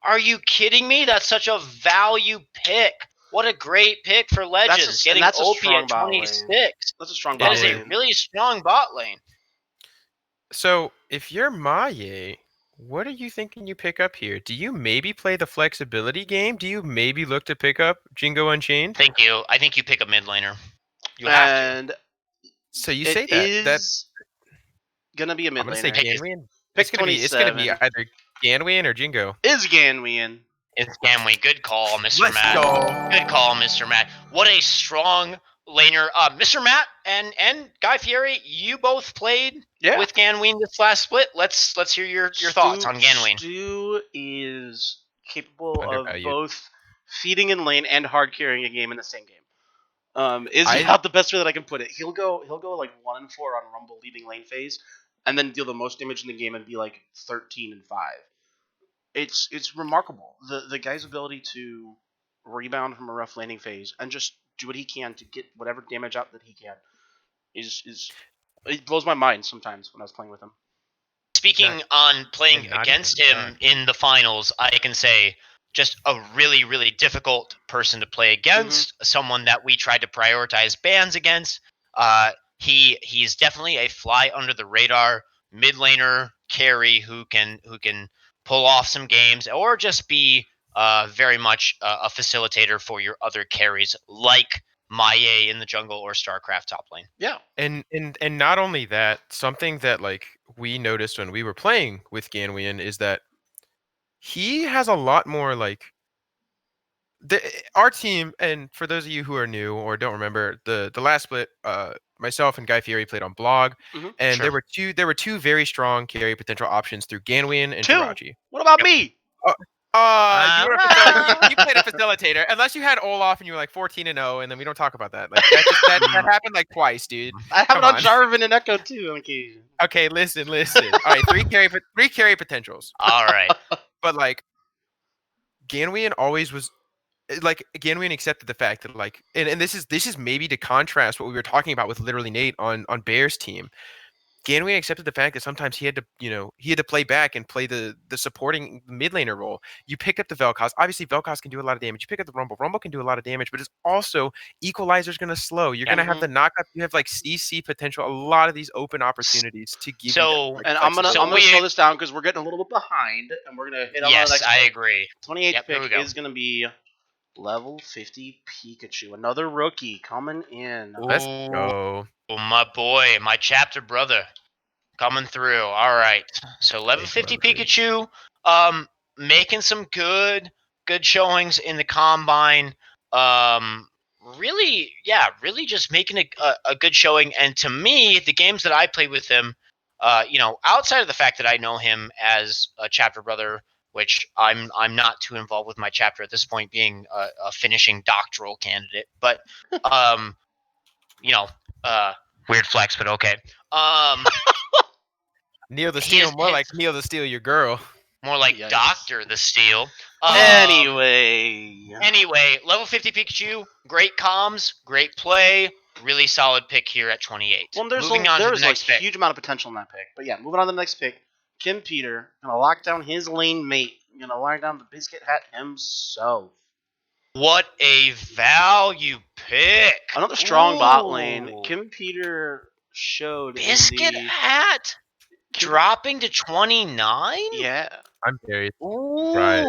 Are you kidding me? That's such a value pick. What a great pick for Legends. Getting OP at 26. That's a strong bot lane. That is a really strong bot lane. So if you're Maye, what are you thinking you pick up here? Do you maybe play the flexibility game? Do you maybe look to pick up Jingo Unchained? Thank you. I think you pick a mid laner. You have to. So you say that that's gonna be a mid laner. I'm gonna say Ganwian. Pick 27. It's gonna be either Ganwian or Jingo. Is Ganwian. It's Ganwian. Good call, Mr. Matt. Good call, Mr. Matt. What a strong laner. Mr. Matt and Guy Fieri, you both played with Ganwian this last split. Let's hear your thoughts on Ganwian. Stu is capable of both feeding in lane and hard carrying a game in the same game. Is not the best way that I can put it. He'll go like 1-4 on Rumble leading lane phase, and then deal the most damage in the game and be like 13-5. It's remarkable. The guy's ability to rebound from a rough landing phase and just do what he can to get whatever damage out that he can is it blows my mind sometimes when I was playing with him. Speaking on playing against him in the finals, I can say just a really, really difficult person to play against, someone that we tried to prioritize bans against. He's definitely a fly under the radar mid laner carry who can pull off some games or just be very much a facilitator for your other carries like Maye in the jungle or StarCraft top lane. Yeah. And not only that, something that like we noticed when we were playing with Ganwian is that he has a lot more like our team, and for those of you who are new or don't remember, the last split, myself and Guy Fieri played on blog, and there were two very strong carry potential options through Ganwian and Jirachi. What about me? You played a facilitator, unless you had Olaf and you were like 14-0, and then we don't talk about that. Like that happened like twice, dude. I have it on Jarvan and Echo too on occasion. Okay, listen. All right, three carry potentials. All right, but like Ganwian always was. Like Ganwian accepted the fact that like, and this is maybe to contrast what we were talking about with literally Nate on Bear's team. Ganwian accepted the fact that sometimes he had to play back and play the supporting mid laner role. You pick up the Vel'Koz. Obviously, Vel'Koz can do a lot of damage. You pick up the Rumble. Rumble can do a lot of damage, but it's also Equalizer's going to slow. You're going to have the knockup. You have like CC potential. A lot of these open opportunities to give. And I'm gonna slow this down because we're getting a little bit behind, and we're gonna hit on the next. I agree. 28th pick is gonna be level 50 Pikachu, another rookie coming in. Let's go. Oh, my boy, my chapter brother, coming through. All right, so level 50 Pikachu, making some good showings in the combine. really, really just making a good showing. And to me, the games that I played with him, outside of the fact that I know him as a chapter brother, which I'm not too involved with my chapter at this point, being a finishing doctoral candidate, but um, you know, weird flex, but okay. Neil the His, Steel, more like Neil the Steel, your girl. more like Yikes. Doctor the Steel. Anyway. Anyway, level 50 Pikachu, great comms, great play, really solid pick here at 28. Well, Moving on to the there's a next pick. huge amount of potential in that pick. But yeah, moving on to the next pick. Kim Peter gonna lock down his lane mate. Gonna lock down the biscuit hat himself. What a value pick. Another strong bot lane. Ooh. Kim Peter showed Biscuit in the hat dropping to 29? yeah. I'm very Ooh. Right.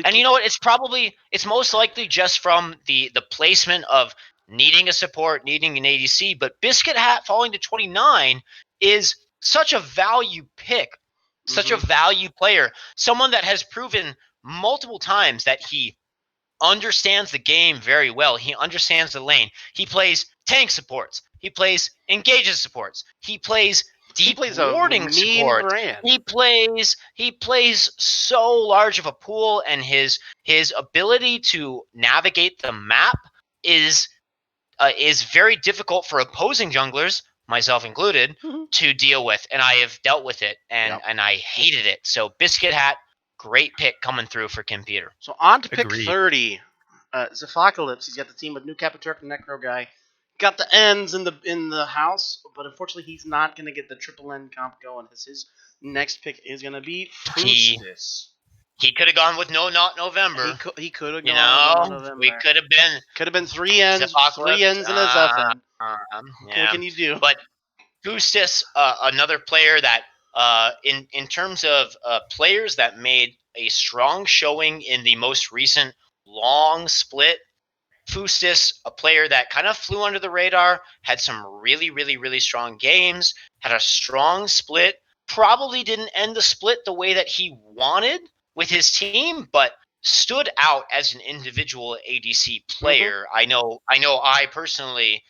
And you know what? It's most likely just from the placement of needing a support, needing an ADC. But Biscuit Hat falling to 29 is such a value pick, such a value player, someone that has proven multiple times that he understands the game very well. He understands the lane. He plays tank supports. He plays engages supports. He plays deep warding mean support. brand. He plays so large of a pool, and his ability to navigate the map is very difficult for opposing junglers, myself included, to deal with. And I have dealt with it, and I hated it. So Biscuit Hat, great pick coming through for Kim Peter. So on to pick Agreed. 30. Zephocalypse. He's got the team with New Capiturk and Necro guy. Got the ends in the house, but unfortunately he's not gonna get the triple N comp going. His next pick is gonna be Foostis. He could have gone with No Not November. He could have You gone with know, November. we could have been three ends, Zephocalypse, and a Zephan. yeah. What can you do? But Gustis, another player that, in terms of players that made a strong showing in the most recent long split, Fustis, a player that kind of flew under the radar, had some really, really, really strong games, had a strong split, probably didn't end the split the way that he wanted with his team, but stood out as an individual ADC player. I know I personally,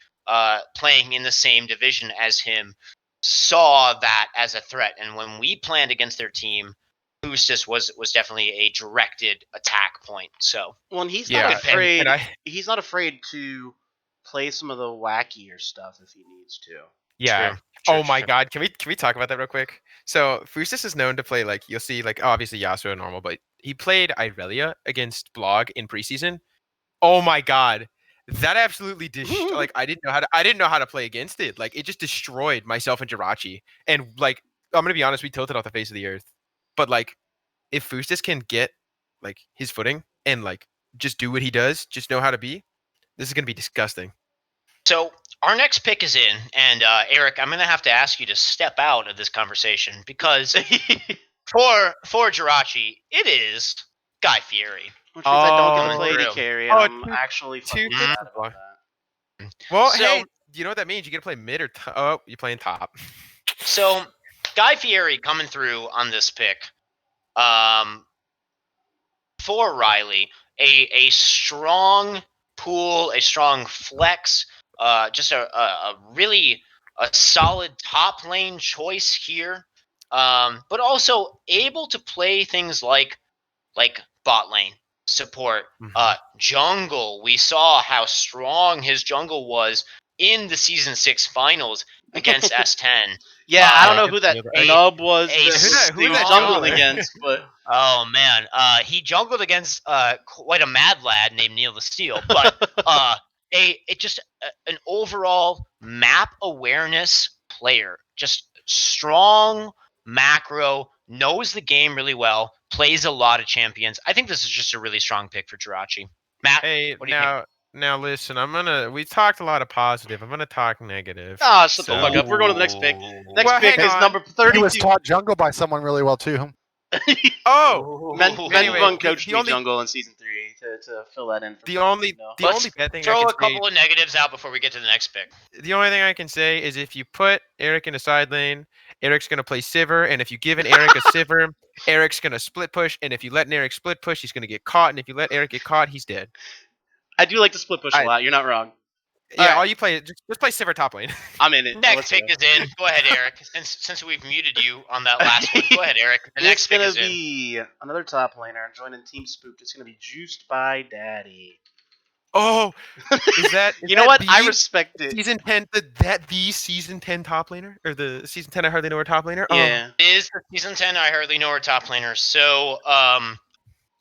playing in the same division as him, saw that as a threat. And when we planned against their team, Fustis was definitely a directed attack point. So He's Yeah, not and- afraid. and He's not afraid to play some of the wackier stuff if he needs to. Yeah. True, Oh my true. God, can we talk about that real quick? So Fustis is known to play, like, you'll see, like, obviously Yasuo normal, but he played Irelia against Blog in preseason. Oh my God, that absolutely like I didn't know how to play against it. Like, it just destroyed myself and Jirachi. And like, I'm gonna be honest, we tilted off the face of the earth. But like, if Fustis can get like his footing and like just do what he does, just know how to be, this is gonna be disgusting. So our next pick is in, and Eric, I'm going to have to ask you to step out of this conversation because for Jirachi, it is Guy Fieri. Which means I don't get to Oh. play True. AD carry, and Oh, I'm two- actually fucking two mad picks. about that. Well, So- hey, you know what that means? You get to play mid or oh, you're playing top. So Guy Fieri coming through on this pick, for Riley, a strong pool, a strong flex, just a really a solid top lane choice here, but also able to play things like bot lane support, jungle. We saw how strong his jungle was in the season 6 finals against S10. Yeah, I don't know who that a- nub was a- that who he was that jungling jungler? against, but Oh man, he jungled against quite a mad lad named Neil the Steel, but an overall map awareness player, just strong macro, knows the game really well, plays a lot of champions. I think this is just a really strong pick for Jirachi. Matt, Hey, what do you think? now listen, we talked a lot of positive. I'm gonna talk negative. ah, shut the So- fuck up. We're going to the next pick. Next Well, pick hang is on. number He was 32. taught jungle by someone really well too. Oh, Men Anyway, coached the me only- jungle in season 3 to fill that in. For the me, only you know. the Let's only bad thing I throw can a couple of negatives out before we get to the next pick. the only thing I can say is if you put Eric in a side lane, Eric's gonna play Sivir, and if you give an Eric a Sivir, Eric's gonna split push, and if you let an Eric split push, he's gonna get caught, and if you let Eric get caught, he's dead. I do like to split push a I- lot. You're not wrong. Yeah, Alright. all you play just play Sivir top lane. I'm in it. Next Let's pick go. is in. Go ahead, Eric. Since we've muted you on that last one, go ahead, Eric. The next It's pick gonna is in. be another top laner joining Team Spooked. It's gonna be Juiced by Daddy. Oh, is that You know what? I the respect it. season 10 the season 10 top laner or the season 10 I hardly know her top laner? Yeah. It is the season 10. I hardly know her top laner. So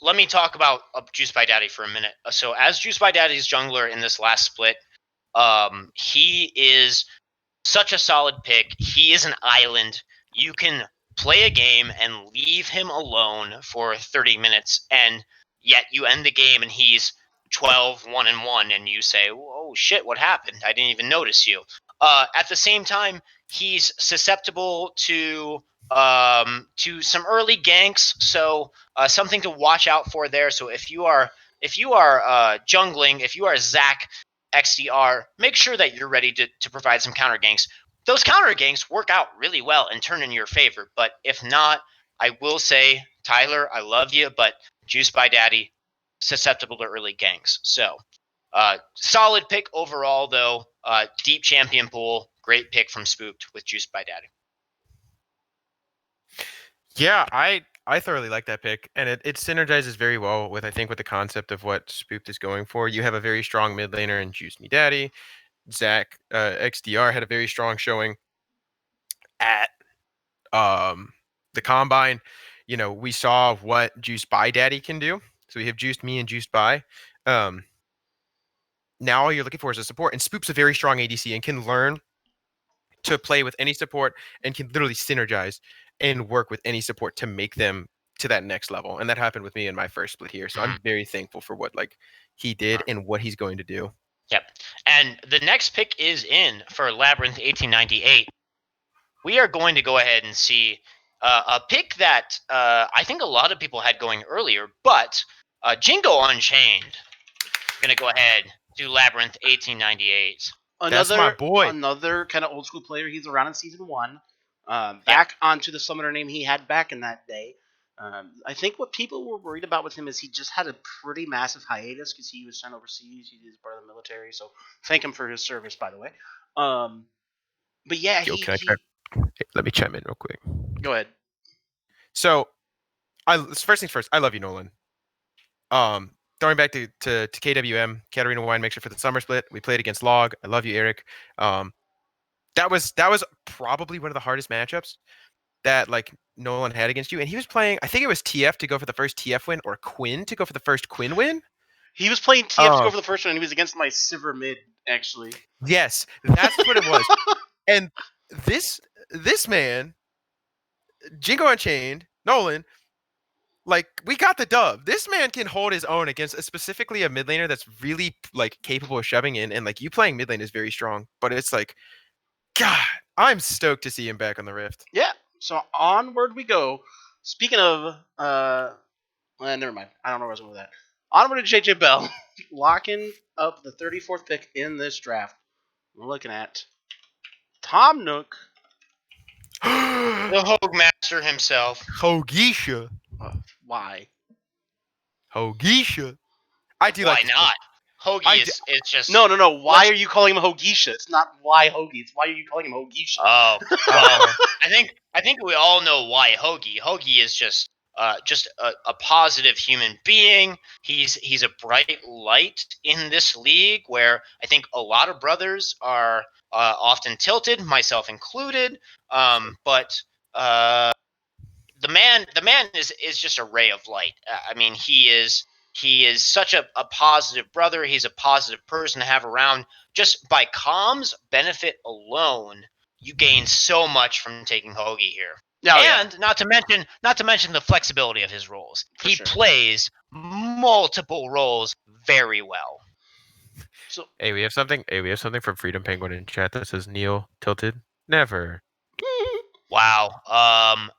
let me talk about Juice by Daddy for a minute. So as Juice by Daddy's jungler in this last split, he is such a solid pick. He is an island. You can play a game and leave him alone for 30 minutes, and yet you end the game and he's 12, 1-1, and you say, oh shit, what happened? I didn't even notice you. At the same time, he's susceptible to some early ganks, so something to watch out for there. So if you are jungling, if you are Zach XDR, make sure that you're ready to provide some counter ganks. Those counter ganks work out really well and turn in your favor. But if not, I will say, Tyler, I love you, but Juice by Daddy, susceptible to early ganks. So, solid pick overall, though. Deep champion pool, great pick from Spooked with Juice by Daddy. Yeah, I thoroughly like that pick, and it synergizes very well with I think with the concept of what Spooked is going for. You have a very strong mid laner in Juice Me Daddy. Zach XDR had a very strong showing at the combine. You know, we saw what Juice by Daddy can do. So we have Juiced Me and Juiced by. Now all you're looking for is a support, and Spook's a very strong ADC and can learn to play with any support and can literally synergize and work with any support to make them to that next level. And that happened with me in my first split here. So I'm very thankful for what like he did and what he's going to do. Yep. And the next pick is in for Labyrinth 1898. We are going to go ahead and see a pick that I think a lot of people had going earlier, but Jingo Unchained going to go ahead do Labyrinth 1898. That's my boy. Another kind of old school player. He's around in season 1. Back onto the summoner name he had back in that day. I think what people were worried about with him is he just had a pretty massive hiatus because he was sent overseas. He was part of the military, so thank him for his service, by the way. But yeah, Yo, let me chime in real quick. Go ahead. So, first things first. I love you, Nolan. Throwing back to KWM, Katarina Wine Mixer for the summer split. We played against Log. I love you, Eric. That was probably one of the hardest matchups that like Nolan had against you, and he was playing. I think it was TF to go for the first TF win, or Quinn to go for the first Quinn win. He was playing TF to go for the first one, and he was against my Sivir mid, actually. Yes, that's what it was. And this man, Jingo Unchained, Nolan, like we got the dub. This man can hold his own against specifically a mid laner that's really like capable of shoving in, and like you playing mid lane is very strong. But it's like, God, I'm stoked to see him back on the Rift. Yeah. So onward we go. Speaking of, never mind. I don't know where I was going with that. Onward to JJ Bell, locking up the 34th pick in this draft. We're looking at Tom Nook. The Hogue Master himself. Hogisha. Why? Hogisha. I do Why like. not? Hoagie is just No. Why are you calling him Hogisha? It's not why Hoagie. It's why are you calling him Hogisha? Oh, well, I think we all know why Hoagie. Hoagie is just a positive human being. He's a bright light in this league where I think a lot of brothers are often tilted, myself included. But the man is just a ray of light. I mean, he is such a positive brother. He's a positive person to have around. Just by comms benefit alone, you gain so much from taking Hoagie here. And not to mention the flexibility of his roles. He plays multiple roles very well. So Hey, we have something. Hey, we have something from Freedom Penguin in chat that says Neil tilted. Never. Wow.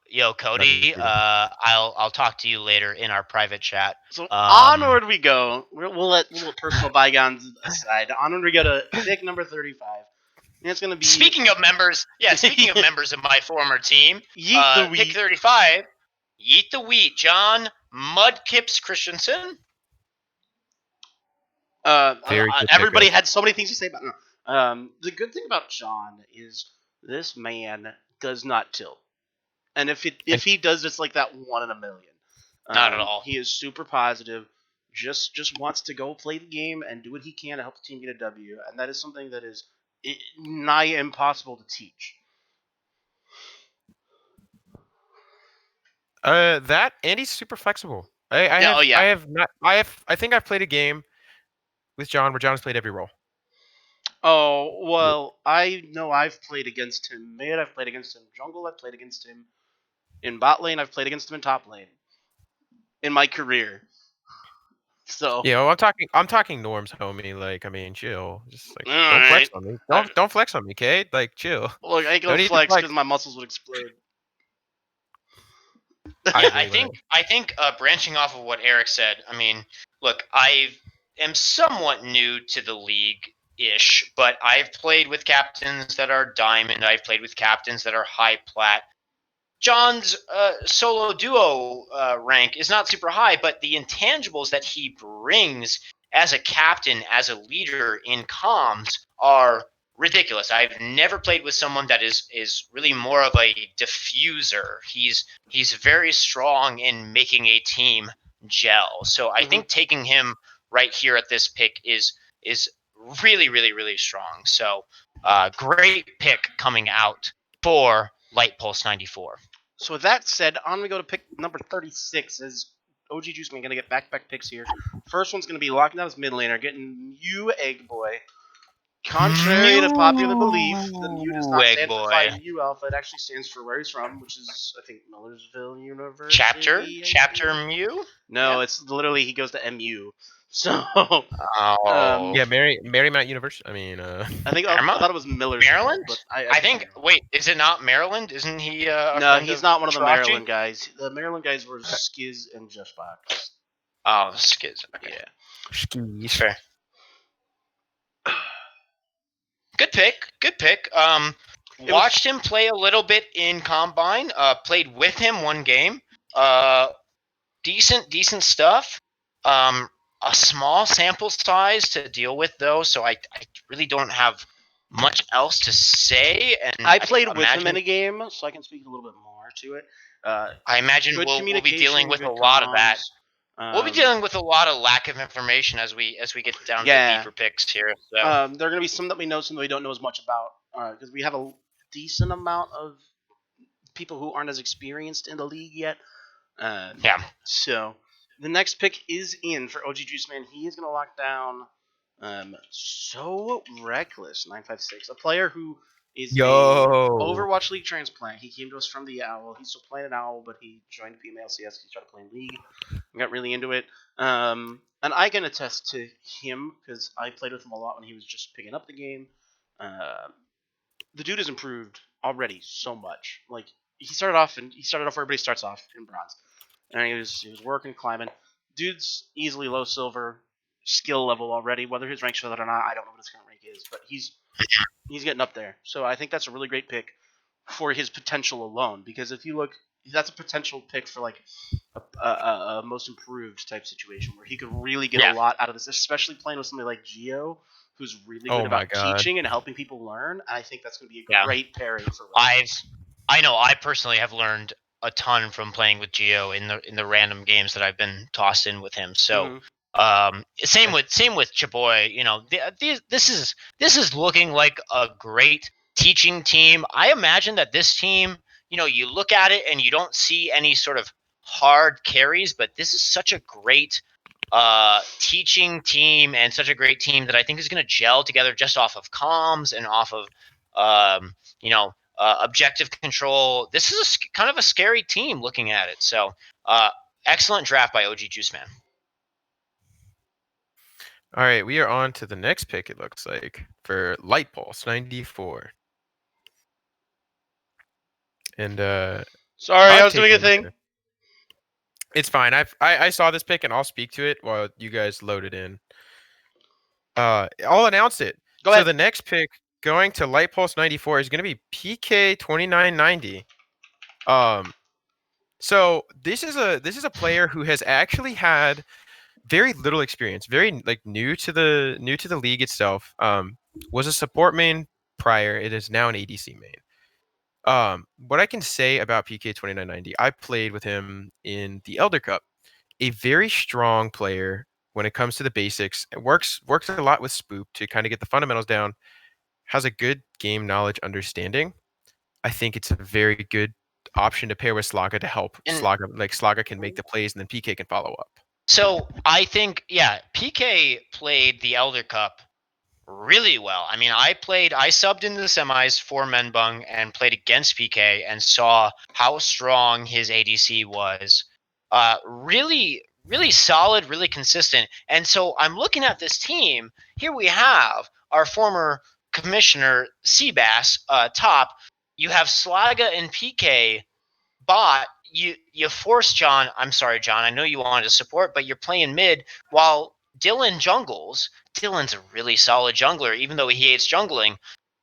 Yo, Cody. I'll talk to you later in our private chat. So onward we go. We'll let personal bygones aside. Onward we go to pick number 35. And it's gonna be. Speaking of members of members of my former team, Yeet the Wheat. pick 35. Yeet the Wheat. John Mudkips Christensen. Very good everybody pickup. had so many things to say about him. The good thing about John is this man does not tilt, and if he does, it's like that 1 in a million. Not at all. He is super positive. Just wants to go play the game and do what he can to help the team get a W, and that is something that is nigh impossible to teach. That and he's super flexible. I think I've played a game with John where John has played every role. Oh, well, I know I've played against him mid, I've played against him jungle, I've played against him in bot lane, I've played against him in top lane. In my career. So Yeah, well, I'm talking norms, homie. Like, I mean, chill. Just like don't flex alright. on me. Don't flex on me, Cade. Like, chill. Look, I No go need to flex flex. because my muscles would explode. Yeah, agree, I think branching off of what Eric said, I mean, look, I am somewhat new to the league ish, but I've played with captains that are diamond. I've played with captains that are high plat. John's solo duo rank is not super high, but the intangibles that he brings as a captain, as a leader in comms are ridiculous. I've never played with someone that is really more of a diffuser. He's very strong in making a team gel. So I think taking him right here at this pick is really strong. So great pick coming out for Light Pulse 94. So with that said, on we go to pick number 36 as OG Juice Man gonna get back picks here. First one's gonna be locking down his mid laner, getting Mew Egg Boy. Contrary to popular belief, the Mew does not Egg stand for Boy. Phi Mu Alpha. It actually stands for where he's from, which is I think Millersville University. Chapter Mew? No, Yeah. it's literally he goes to MU. So Oh. Yeah, Marymount University. I mean, I Paramount? thought it was Millersville. Maryland? But I think. Wait, is it not Maryland? Isn't he? A No, friend he's of not one of the Taraji? Maryland guys. The Maryland guys were Skiz and Justbox. Oh, Skiz. Okay. Yeah. skis. Fair. Good pick. Good pick. Watched him play a little bit in Combine. Played with him one game. Decent stuff. A small sample size to deal with though, so I really don't have much else to say. And I played with him in a game, so I can speak a little bit more to it. I imagine Good we'll be communication, dealing with good a lot of that. comms. We'll be dealing with a lot of lack of information as we get down to Yeah. deeper picks here. So There are going to be some that we know, some that we don't know as much about, because we have a decent amount of people who aren't as experienced in the league yet. yeah, So the next pick is in for OG Juice Man. He is going to lock down So Reckless 956, a player who is a Overwatch League transplant. He came to us from the Owl. He's still playing an Owl, but he joined PMLCS. He started playing League. Got really into it. And I can attest to him because I played with him a lot when he was just picking up the game. The dude has improved already so much. Like he started off where everybody starts off in bronze, and he was working, climbing. Dude's easily low silver skill level already. Whether his rank's for that or not, I don't know what his current rank is, but he's getting up there. So I think that's a really great pick for his potential alone. Because if you look, that's a potential pick for like a most improved type situation where he could really get a lot out of this, especially playing with somebody like Geo, who's really good about teaching and helping people learn. I think that's going to be a great pairing for Reckless. I know I personally have learned a ton from playing with Geo in the random games that I've been tossed in with him. So same with Chaboy. You know, this is looking like a great teaching team. I imagine that this team, you know, you look at it and you don't see any sort of hard carries, but this is such a great teaching team and such a great team that I think is going to gel together just off of comms and off of objective control. This is kind of a scary team looking at it. So excellent draft by OG Juice Man. All right, we are on to the next pick. It looks like for Light Pulse 94. And sorry, I was doing a thing. It's fine. I saw this pick and I'll speak to it while you guys load it in. I'll announce it. Go ahead. So the next pick going to Light Pulse 94 is going to be PK 2990. So this is a player who has actually had very little experience, very like new to the league itself. Was a support main prior. It is now an ADC main. What I can say about PK 2990, I played with him in the Elder Cup. A very strong player when it comes to the basics. It works a lot with Spoop to kind of get the fundamentals down. Has a good game knowledge understanding. I think it's a very good option to pair with Slaga to help And Slaga. Like Slaga can make the plays and then PK can follow up. so I think, yeah, PK played the Elder Cup really well. I mean, I subbed in the semis for Menbung and played against PK and saw how strong his ADC was. Really, really solid, really consistent. And so I'm looking at this team. Here we have our former commissioner, Seabass, top. You have Slaga and PK bot. You force John. I'm sorry, John. I know you wanted to support, but you're playing mid while Dylan jungles. Dylan's a really solid jungler, even though he hates jungling.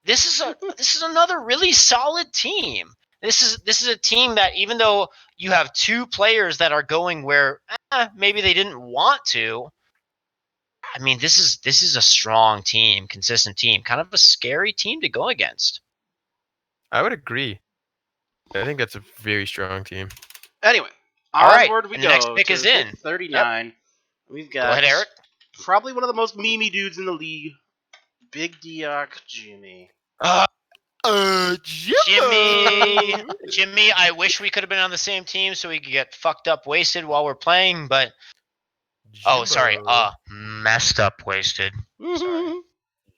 This is another really solid team. This is a team that, even though you have two players that are going where maybe they didn't want to, I mean, this is a strong team, consistent team, kind of a scary team to go against. I would agree. I think that's a very strong team. Anyway, All right, onward we and go. the next pick to is in. pick 39. We've got Go ahead, Eric. probably one of the most memey dudes in the league, Big Dioc Jimmy. Jimmy, I wish we could have been on the same team so we could get fucked up wasted while we're playing, but messed up wasted. Sorry.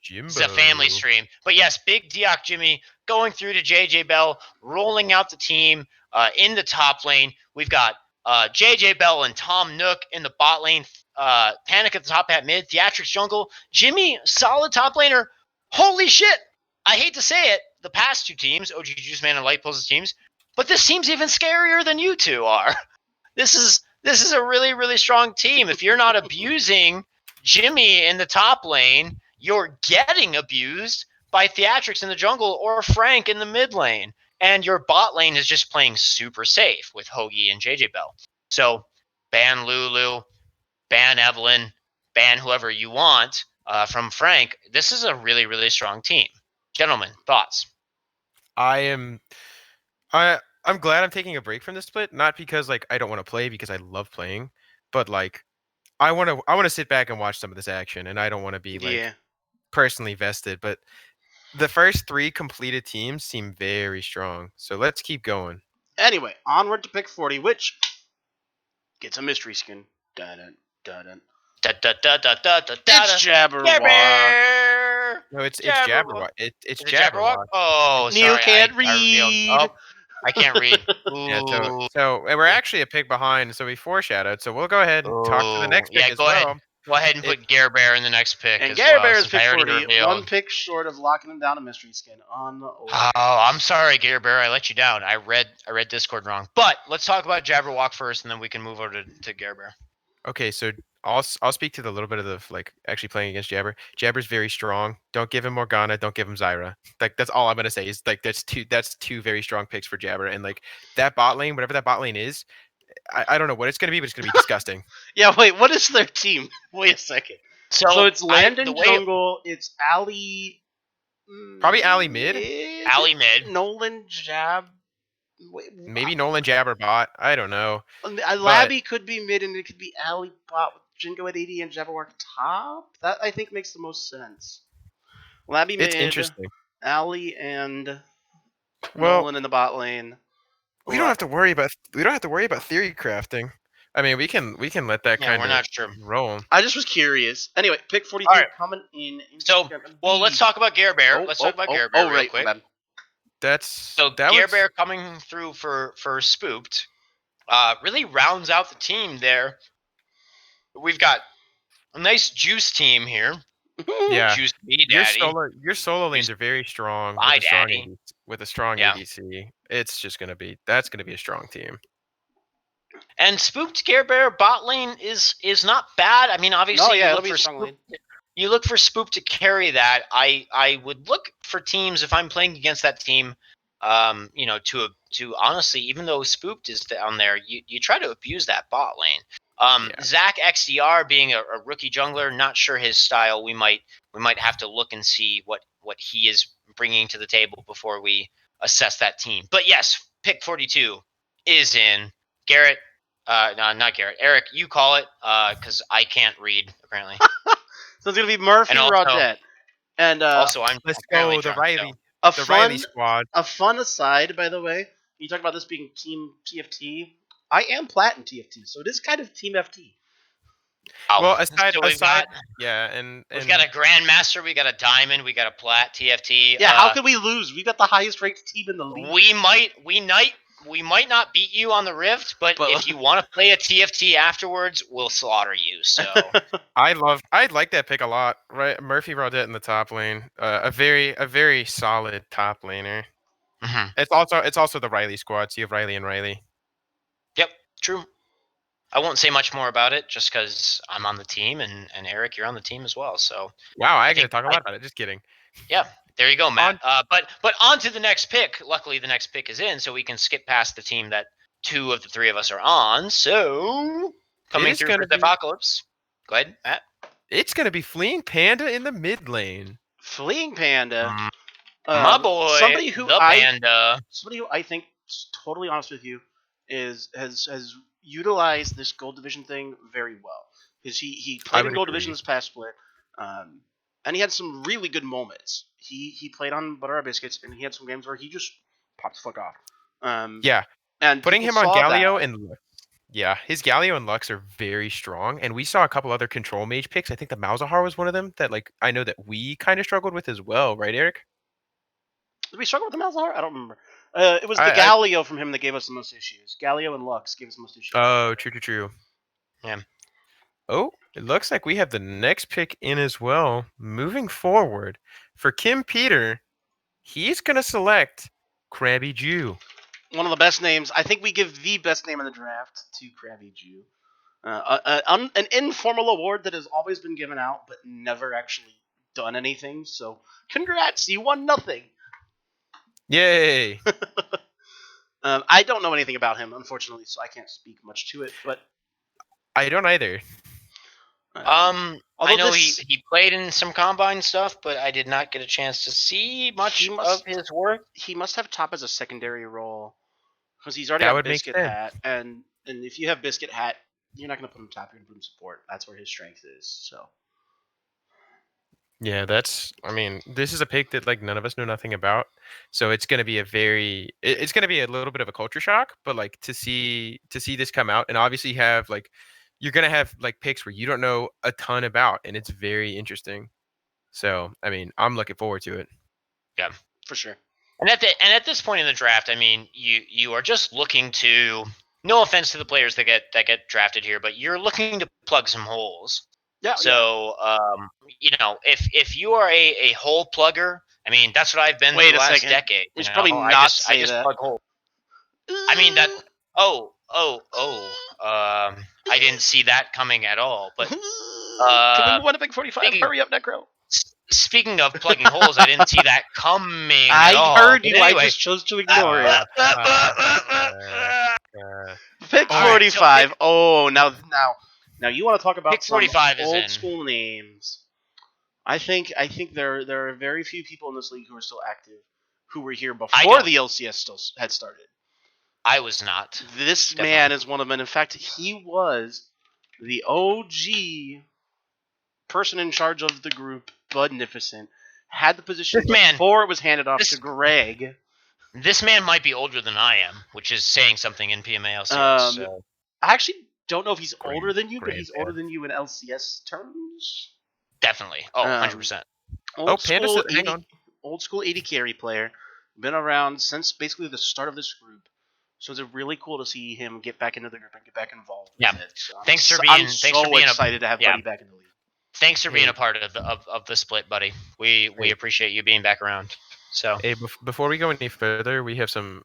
Jimbo. It's a family stream. But yes, Big Dioc Jimmy going through to JJ Bell, rolling out the team in the top lane. We've got JJ Bell and Tom Nook in the bot lane. Panic at the top at mid. Theatrics jungle. Jimmy, solid top laner. Holy shit! I hate to say it, the past two teams, OG Juice Man and Light Pulse's teams, but this team's even scarier than you two are. This is a really, really strong team. If you're not abusing Jimmy in the top lane, you're getting abused by Theatrics in the jungle or Frank in the mid lane. And your bot lane is just playing super safe with Hoagie and JJ Bell. So ban Lulu, ban Evelyn, ban whoever you want from Frank. This is a really, really strong team. Gentlemen, thoughts? I'm glad I'm taking a break from this split, not because like I don't want to play, because I love playing, but like I want to sit back and watch some of this action, and I don't want to be like personally vested. But the first three completed teams seem very strong, so let's keep going. Anyway, onward to pick 40, which gets a mystery skin. Dun dun dun. It's Jabberwock. No, it's Jabberwock. It's Jabberwock. Oh, Neil sorry. can't read. I can't read. Yeah, so we're actually a pick behind, so we foreshadowed. So we'll go ahead and talk to the next pick as go well. ahead. Go ahead and put Gare Bear in the next pick. And as Gare well, Bear is since pick I already 40, revealed. one pick short of locking him down a mystery skin on the Oh, I'm sorry, Gare Bear. I let you down. I read Discord wrong. But let's talk about Jabberwock first, and then we can move over to Gare Bear. Okay, so I'll speak to the little bit of the like actually playing against Jabber. Jabber's very strong. Don't give him Morgana. Don't give him Zyra. Like that's all I'm gonna say is like that's two very strong picks for Jabber, and like that bot lane, whatever that bot lane is, I don't know what it's gonna be, but it's gonna be disgusting. Yeah, wait, what is their team? Wait a second. So it's Landon Jungle, it's Ali. Probably Ali mid. Ali mid. Nolan Jab. Maybe Nolan Jabber bot. I don't know. Labby could be mid, and it could be Ali bot with Jingo at 80 and Jabberwock top. That I think makes the most sense. Labby mid. It's interesting. Ali and Nolan in the bot lane. We don't have to worry about theory crafting. I mean, we can let that kind of roll. I just was curious. Anyway, pick 43 coming in. So, let's talk about Gare Bear. Let's talk about Gare Bear real quick. Gare Bear coming through for Spooked really rounds out the team there. We've got a nice juice team here. Yeah, juice me, daddy. Your solo lanes are very strong. With a strong ADC, it's just gonna be a strong team. And Spooked Gare Bear bot lane is not bad. I mean, obviously, you look for Spook to carry that. I would look for teams if I'm playing against that team. To honestly, even though Spooked is down there, you try to abuse that bot lane. Yeah. Zach XDR being a rookie jungler, not sure his style. We might have to look and see what he is bringing to the table before we assess that team. But yes, pick 42 is in. Garrett, no, not Garrett. Eric, you call it because I can't read apparently. So it's gonna be Murphy And also- Rodette. And Also, I'm Let's apparently go, the drunk, Riley, a the Riley fun squad. a fun aside, by the way. You talk about this being Team TFT. I am plat in TFT, so it is kind of Team FT. Oh, Well, aside, so we've got and we've got a grandmaster, we got a diamond, we got a plat TFT. Yeah, how could we lose? We've got the highest ranked team in the league. we might not beat you on the Rift, but if you want to play a TFT afterwards, we'll slaughter you. So I like that pick a lot. Right, Murphy Rodette in the top lane, a very solid top laner. Mhm. It's also the Riley squad. So you have Riley and Riley. Yep, true. I won't say much more about it just because I'm on the team and Eric, you're on the team as well. So Wow, I get to think talk a lot about it. Just kidding. yeah, there you go, Matt. But on to the next pick. Luckily, the next pick is in, so we can skip past the team that 2 of the 3 of us are on. So coming is through gonna for the be- apocalypse. Go ahead, Matt. It's gonna be Fleeing Panda in the mid lane. Fleeing Panda. My boy, somebody who the panda. somebody who I think, totally honest with you, has utilized this gold division thing very well. Because he I played in would gold agree. division this past split, and he had some really good moments. He played on Butter Our Biscuits, and he had some games where he just popped the fuck off. Yeah, And putting people him on saw Galio that. and Lux. Yeah, his Galio and Lux are very strong, and we saw a couple other control mage picks. I think the Malzahar was one of them that like I know that we kind of struggled with as well, right, Eric? Did we struggle with the Malzahar? I don't remember. It was the I- Galio from him that gave us the most issues. Galio and Lux gave us the most issues. Oh, true. Yeah. Oh, it looks like we have the next pick in as well. Moving forward, for Kim Peter, he's gonna select Krabby Jew. One of the best names. I think we give the best name in the draft to Krabby Jew. An informal award that has always been given out, but never actually done anything. So, congrats, you won nothing. Yay! I don't know anything about him, unfortunately, so I can't speak much to it. But I don't either. I although know this- he played in some combine stuff, but I did not get a chance to see much He must- of his work. he must have top as a secondary role because he's already That got would make Biscuit sense. Hat, and if you have Biscuit Hat, you're not going to put him top. You're going to put him support. That's where his strength is. So. Yeah, I mean, this is a pick that like none of us know nothing about. So it's going to be it's going to be a little bit of a culture shock, but like to see this come out and obviously have like you're going to have like picks where you don't know a ton about and it's very interesting. So, I mean, I'm looking forward to it. Yeah, for sure. And at this point in the draft, I mean, you are just looking to. No offense to the players that get drafted here, but you're looking to plug some holes. Yeah. So, if you are a hole plugger, I mean, that's what I've been Wait for the a last second. decade. We should probably not I say just that. plug holes. I mean that. I didn't see that coming at all. But Can we move on to pick 45? speaking- Hurry up, Necro. speaking of plugging holes, I didn't see that coming I at all. heard But you. Anyway, I just chose to ignore it. Pick All right, 45. Now you want to talk about Pick some 45 is old in. school names. I think there are very few people in this league who are still active who were here before don't. the LCS still had started. I was not. This Definitely. man is one of them. In fact, he was the OG person in charge of the group, Budnificent. Had the position This man- before it was handed off this- to Greg. This man might be older than I am, which is saying something in PMA LCS. So. I actually don't know if he's Grand- older than you, but grand he's man. older than you in LCS terms. Definitely. Oh, 100%. Old Panda school said- hang on. Old school 80 carry player. Been around since basically the start of this group. So it's really cool to see him get back into the group and get back involved with Yeah. it. So Thanks for I'm being- so thanks for being a- excited to have yeah. Buddy back in the league. Thanks for being Hey. a part of the split, buddy. We Hey. appreciate you being back around. So Hey, before we go any further, we have some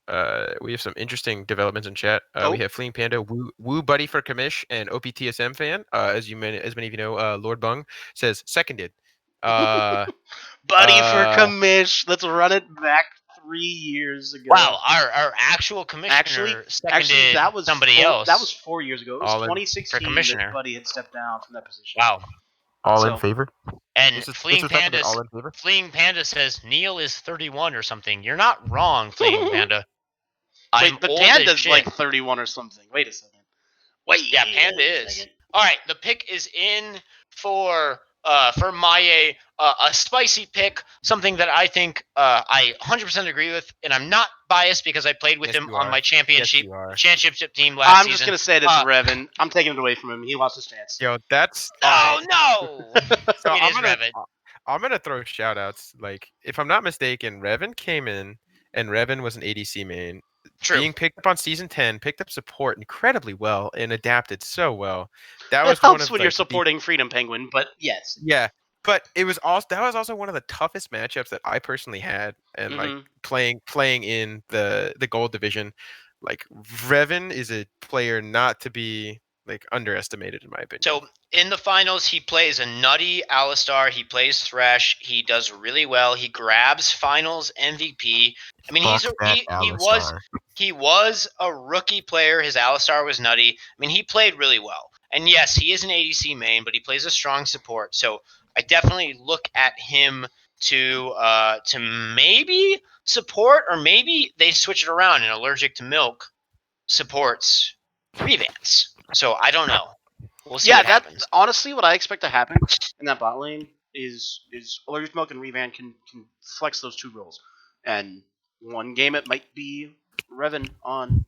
interesting developments in chat. We have Fleeing Panda, Woo Buddy for Kamish, and OPTSM fan. As many of you know, Lord Bung says seconded. Buddy for Kamish. Let's run it back 3 years ago. Wow, our actual commissioner Actually, seconded that was somebody else. That was 4 years ago. It was All in for 2016 that commissioner. Buddy had stepped down from that position. Wow. All So- in favor? And This is Fleeing seconded. Panda, All in favor? Fleeing Panda says Neil is 31 or something. You're not wrong, Fleeing Panda. I'm Wait, but old as Panda's shit. like 31 or something. Wait a second. Wait. Yeah, Panda a is. second. All right, the pick is in for Maye, a spicy pick, something that I think I 100% agree with, and I'm not biased because I played with Yes, him you on are. my championship you are. team last I'm season. just gonna say it. It's Revan. I'm taking it away from him. He lost his chance. Yo, that's No, all right. no. So It is Revan. I'm gonna throw shout outs. Like, if I'm not mistaken, Revan came in and Revan was an ADC main. True. Being picked up on season 10, picked up support incredibly well and adapted so well. That It was one helps of when you're like, the- supporting Freedom Penguin, but yes. yeah, but it was also that was also one of the toughest matchups that I personally had, and like Mhm. playing in the gold division. Like, Revan is a player not to be like underestimated in my opinion. So in the finals, he plays a nutty Alistar. He plays Thresh. He does really well. He grabs finals MVP. I mean, he was a rookie player. His Alistar was nutty. I mean, he played really well. And yes, he is an ADC main, but he plays a strong support. So I definitely look at him to maybe support, or maybe they switch it around and Allergic to Milk supports Revance. So I don't know. We'll see what happens. Honestly what I expect to happen in that bot lane is Allergic to Milk and Revan can flex those two roles. And one game it might be Revan on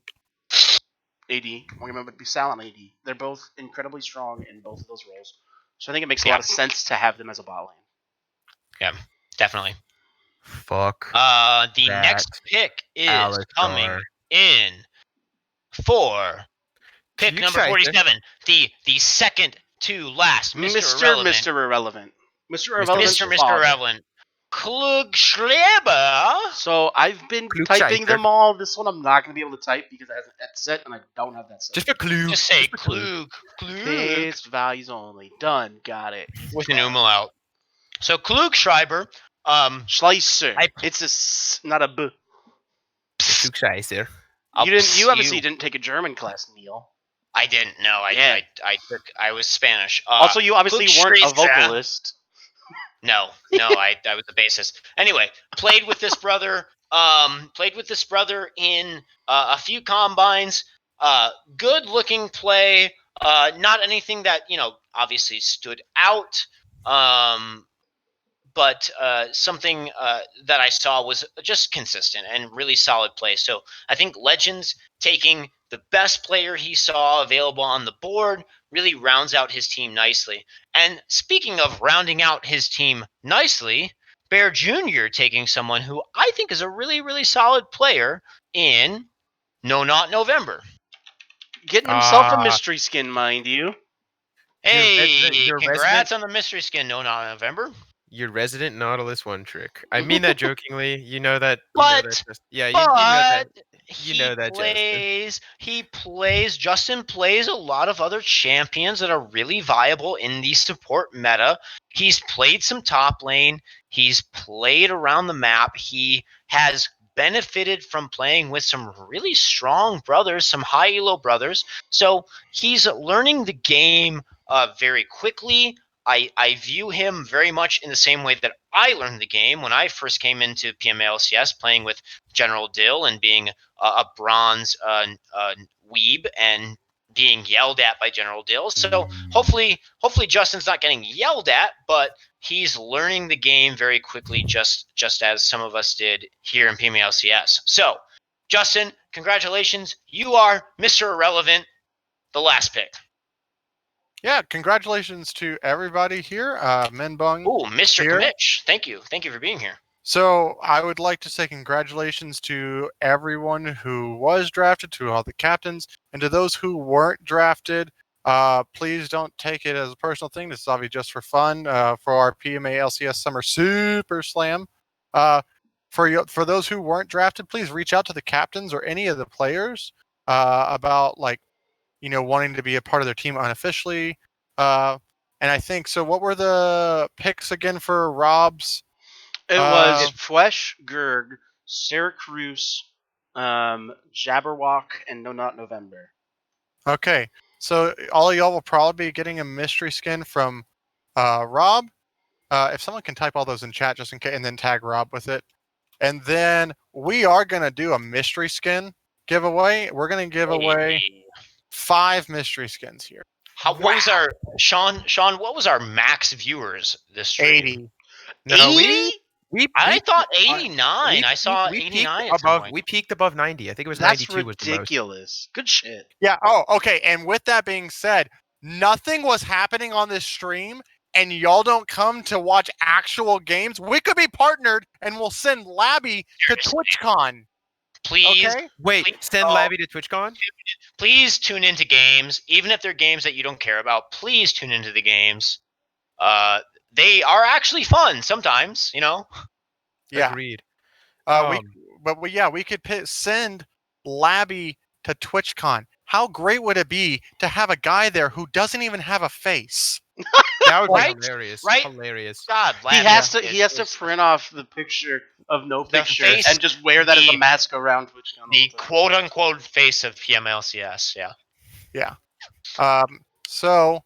AD, one game it might be Sal on AD. They're both incredibly strong in both of those roles. So I think it makes a lot of sense to have them as a bot lane. Yeah, definitely. Fuck. The that next pick is Alistar. coming in for pick You number tried 47, the second to last, Mr. Irrelevant. Mr. Irrelevant. Mr. Mr. Irrelevant's Mr. father. Irrelevant. Klugschreiber. So I've been Klugscheißer. typing them all. This one I'm not going to be able to type because it has that set and I don't have that set. Just a clue. Just say Just a clue. Klug. Paste values only. Done. Got it. With an umlaut. So Klugschreiber, Schleicher. I- It's a s, not a b. Klugscheißer. You obviously didn't take a German class, Neil. I didn't know. Yeah. I was Spanish. Also, you obviously weren't a Klugscheißer. vocalist. No, I was the bassist. Anyway, played with this brother. Played with this brother in a few combines. Good looking play. Not anything that obviously stood out. But something that I saw was just consistent and really solid play. So I think Legends taking the best player he saw available on the board really rounds out his team nicely. And speaking of rounding out his team nicely, Bear Jr. taking someone who I think is a really, really solid player in No Not November. Getting himself a mystery skin, mind you. Hey, your congrats on the mystery skin, No Not November. Your resident Nautilus one trick. I mean that jokingly. You know that. But You know that. Justin. He plays. Justin plays a lot of other champions that are really viable in the support meta. He's played some top lane. He's played around the map. He has benefited from playing with some really strong brothers, some high elo brothers. So he's learning the game very quickly. I view him very much in the same way that I learned the game when I first came into PMA-LCS, playing with General Dill and being a bronze weeb and being yelled at by General Dill. So hopefully Justin's not getting yelled at, but he's learning the game very quickly, just as some of us did here in PMA-LCS. So, Justin, congratulations. You are Mr. Irrelevant, the last pick. Yeah, congratulations to everybody here. Menbung. Ooh, Mr. Here. Mitch. Thank you. Thank you for being here. So I would like to say congratulations to everyone who was drafted, to all the captains, and to those who weren't drafted. Please don't take it as a personal thing. This is obviously just for fun for our PMA LCS Summer Super Slam. For those who weren't drafted, please reach out to the captains or any of the players about wanting to be a part of their team unofficially. And I think so. What were the picks again for Rob's? It was Fwesh, Gurg, Syracuse, Jabberwock, and No Not November. Okay, so all of y'all will probably be getting a mystery skin from Rob. If someone can type all those in chat just in case, and then tag Rob with it. And then we are gonna do a mystery skin giveaway. We're gonna give away Hey. 5 mystery skins here. What was our Sean? What was our max viewers this stream? 80. No, 80? I thought we- 89. I saw we 89 peaked at some above. point. We peaked above 90. I think it was That's 92 was the most. ridiculous. Good shit. Yeah. Oh, okay. And with that being said, nothing was happening on this stream, and y'all don't come to watch actual games. We could be partnered, and we'll send Labby to Seriously. TwitchCon. Please, Okay. Wait, Please- send oh. Labby to TwitchCon? please tune into games, even if they're games that you don't care about. Please tune into the games. They are actually fun sometimes. You know. Yeah. Agreed. We could send Labby to TwitchCon. How great would it be to have a guy there who doesn't even have a face? That would Right? be hilarious. Right? Hilarious. God, He Labby has to. is- He has to is print off the picture of no The picture face- and just wear that as a the- mask around TwitchCon. all the the time. quote unquote face of PMLCS. Yeah. So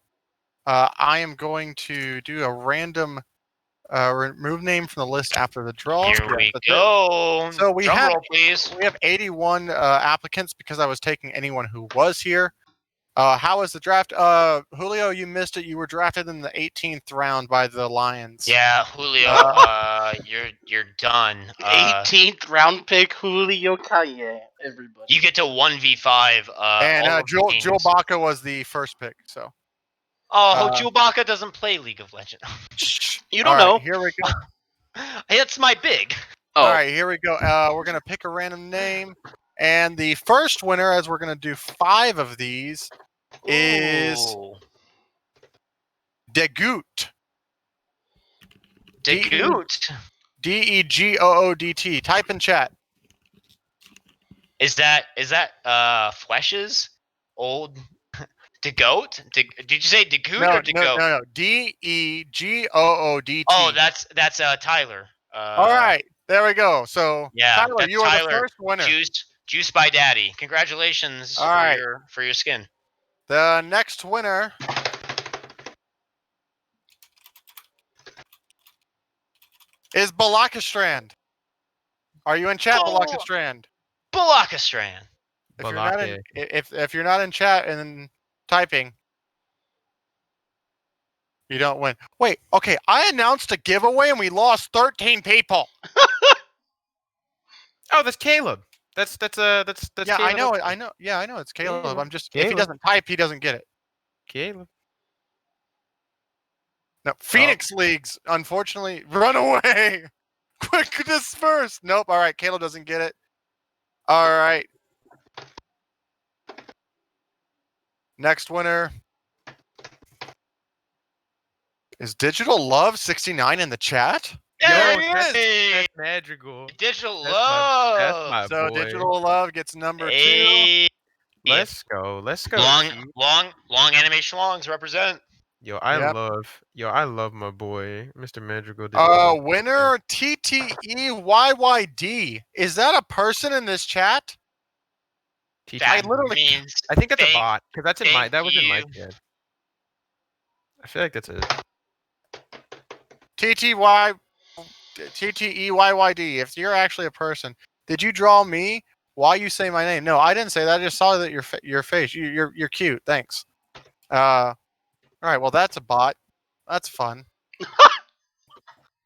I am going to do a random remove name from the list after the draw. Here Yeah, we that's it. go. So we Drum have- roll, please. We have 81 applicants because I was taking anyone who was here. How was the draft? Julio, you missed it. You were drafted in the 18th round by the Lions. Yeah, Julio, you're done. 18th round pick Julio Calle. Everybody. You get to 1v5. And all of the Joel games. Baca was the first pick. So Oh, uh, Chewbacca doesn't play League of Legends. You don't all know. right, here we go. It's my big. Oh, All right, here we go. We're gonna pick a random name, and the first winner, as we're gonna do 5 of these, is Ooh. Degoot. Degoot. Degoot. Type in chat. Is that Flesh's old Degoat? Did you say Degoot or Degoat? No. Degoot. Oh, that's Tyler. All right, there we go. So Yeah, Tyler, that's you are the Tyler. first winner. Juiced by Daddy. Congratulations All right. for your skin. The next winner is Balakastrand. Are you in chat, Oh. Balakastrand? Balakastran. If you're not in, if you're not in chat and typing, you don't win. Wait, okay. I announced a giveaway and we lost 13 people. Oh, that's Caleb. That's Yeah, Caleb. I know it. I know. Yeah, I know it's Caleb. Caleb. I'm just if he Caleb. doesn't type, he doesn't get it. Caleb. No, Phoenix Leagues, unfortunately, run away. Quick disperse. Nope. All right, Caleb doesn't get it. All right. Next winner is Digital Love 69 in the chat. There Yo, he that's- is. That's Madrigal. Digital That's love. my So boy. Digital Love gets number 2. Hey. Let's go. Let's go. Long Chief. animation longs represent. I Yep. love my boy, Mr. Madrigal. Digital. Winner TTEYYD. Is that a person in this chat? Teacher. That I literally- means I think that's a thank- bot because that was in my you. chat. I feel like that's it. TTEYYD. If you're actually a person, did you draw me? Why you say my name? No, I didn't say that. I just saw that your face. You're cute. Thanks. All right. Well, that's a bot. That's fun.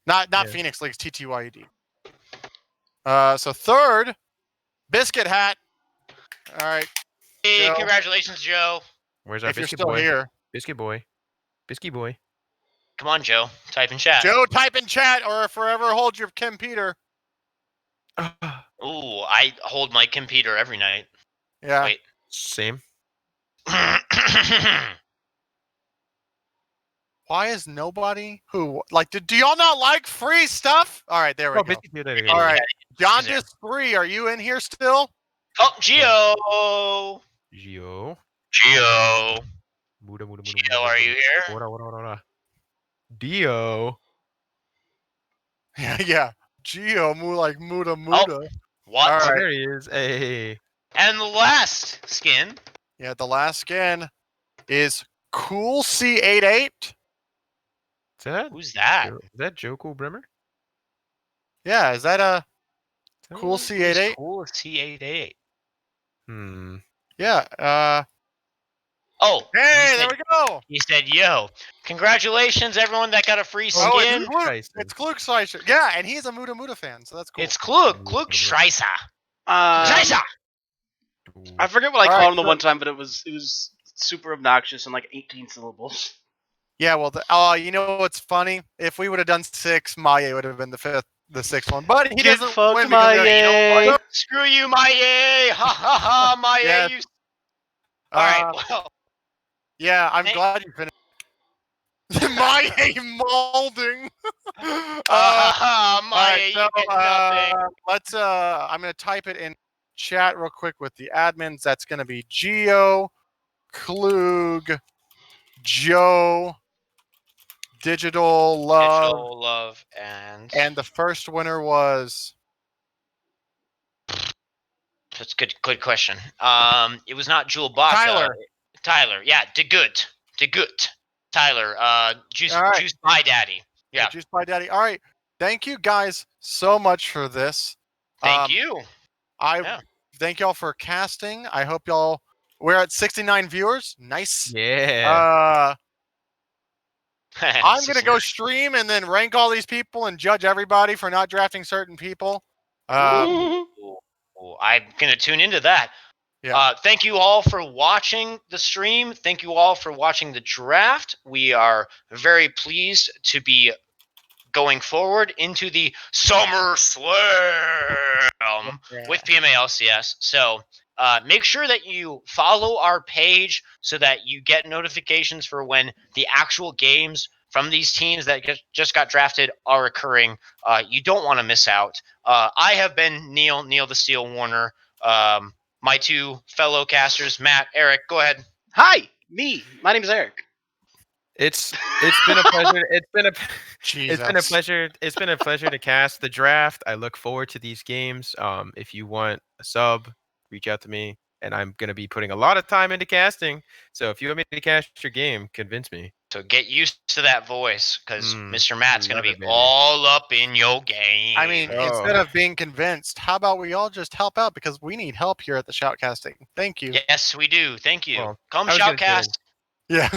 Not Yeah. Phoenix Leagues. TTYD. So third, Biscuit Hat. All right. Hey, Joe. congratulations, Joe. Where's our If you're biscuit still boy? here, Biscuit boy. Biscuit boy. Come on, Joe. Type in chat. Joe, type in chat or forever hold your computer. Ooh, I hold my computer every night. Yeah. Wait. Same. Why is nobody who like? Do y'all not like free stuff? All right, there we Oh, go. biscuit boy. There we go. All right, John Is there- Disc 3, are you in here still? Oh, Geo. Gio. Geo. Muda, muda, muda, Geo, are you here? Dio. Yeah. Geo, like Muda Muda. What? All Oh, right. there he is. Hey. And the last skin. Yeah, the last skin is Cool C88. Is that Who's that? is that Joko Brimmer? Yeah, is that a Is that Cool one? Who's C88? cool C88? Hmm. Yeah. Oh, Hey, there we go. he said, "Yo, congratulations, everyone that got a free Oh, Oh, skin. it's Klug. Tyson. It's Klugscheißer. Yeah, and he's a Muda Muda fan, so that's cool. It's Klugscheißer. Um, Scheiße. Ooh. I forget what I All called right, him the so- one time, but it was super obnoxious and like 18 syllables. Yeah, well, you know what's funny? If we would have done 6, Maye would have been the sixth one, but he Get doesn't fucked, win because we Maye. You know Yay. what? Screw you, Maye. Ha ha ha, Maye. Yeah. You. All right. Uh, Well, yeah, I'm Hey. glad you finished. Maye molding. ha ha, All right, Maye. so You get nothing. let's. I'm gonna type it in chat real quick with the admins. That's gonna be Geo, Klug, Joe, Digital Love, Digital love and the first winner was. That's a good question. It was not Jewel Baka. Tyler. Tyler. Yeah, DeGood. DeGood. Tyler. Juice. All right. Juice My Daddy. Yeah. Juice by Daddy. All right. Thank you guys so much for this. Thank you. I Yeah. thank y'all for casting. I hope y'all. We're at 69 viewers. Nice. Yeah. I'm gonna go stream and then rank all these people and judge everybody for not drafting certain people. Ooh, I'm gonna tune into that. Yeah. Thank you all for watching the stream. Thank you all for watching the draft. We are very pleased to be going forward into the Summer Slam with PMA LCS. So make sure that you follow our page so that you get notifications for when the actual games from these teams that just got drafted are occurring. You don't want to miss out. I have been Neil the Steel Warner. My two fellow casters, Matt, Eric, go ahead. Hi, me. My name's Eric. It's been a pleasure. It's been a Jesus. pleasure. It's been a pleasure to cast the draft. I look forward to these games. If you want a sub, reach out to me. And I'm gonna be putting a lot of time into casting. So if you want me to cast your game, convince me. So get used to that voice because Mr. Matt's going to love be it, baby. all up in your game. I mean, Oh. instead of being convinced, how about we all just help out because we need help here at the Shoutcasting. Thank you. Yes, we do. Thank you. Well, Come I was gonna Shoutcast. Yeah.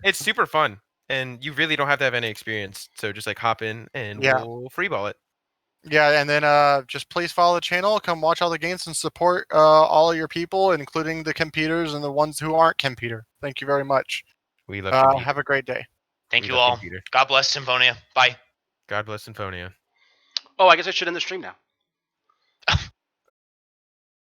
It's super fun, and you really don't have to have any experience. So just like hop in and Yeah. we'll freeball it. Yeah, and then just please follow the channel, come watch all the games, and support all of your people, including the computers and the ones who aren't computer. Thank you very much. We love computer. Have a great day. Thank We you love all. computer. God bless Symphonia. Bye. God bless Symphonia. Oh, I guess I should end the stream now.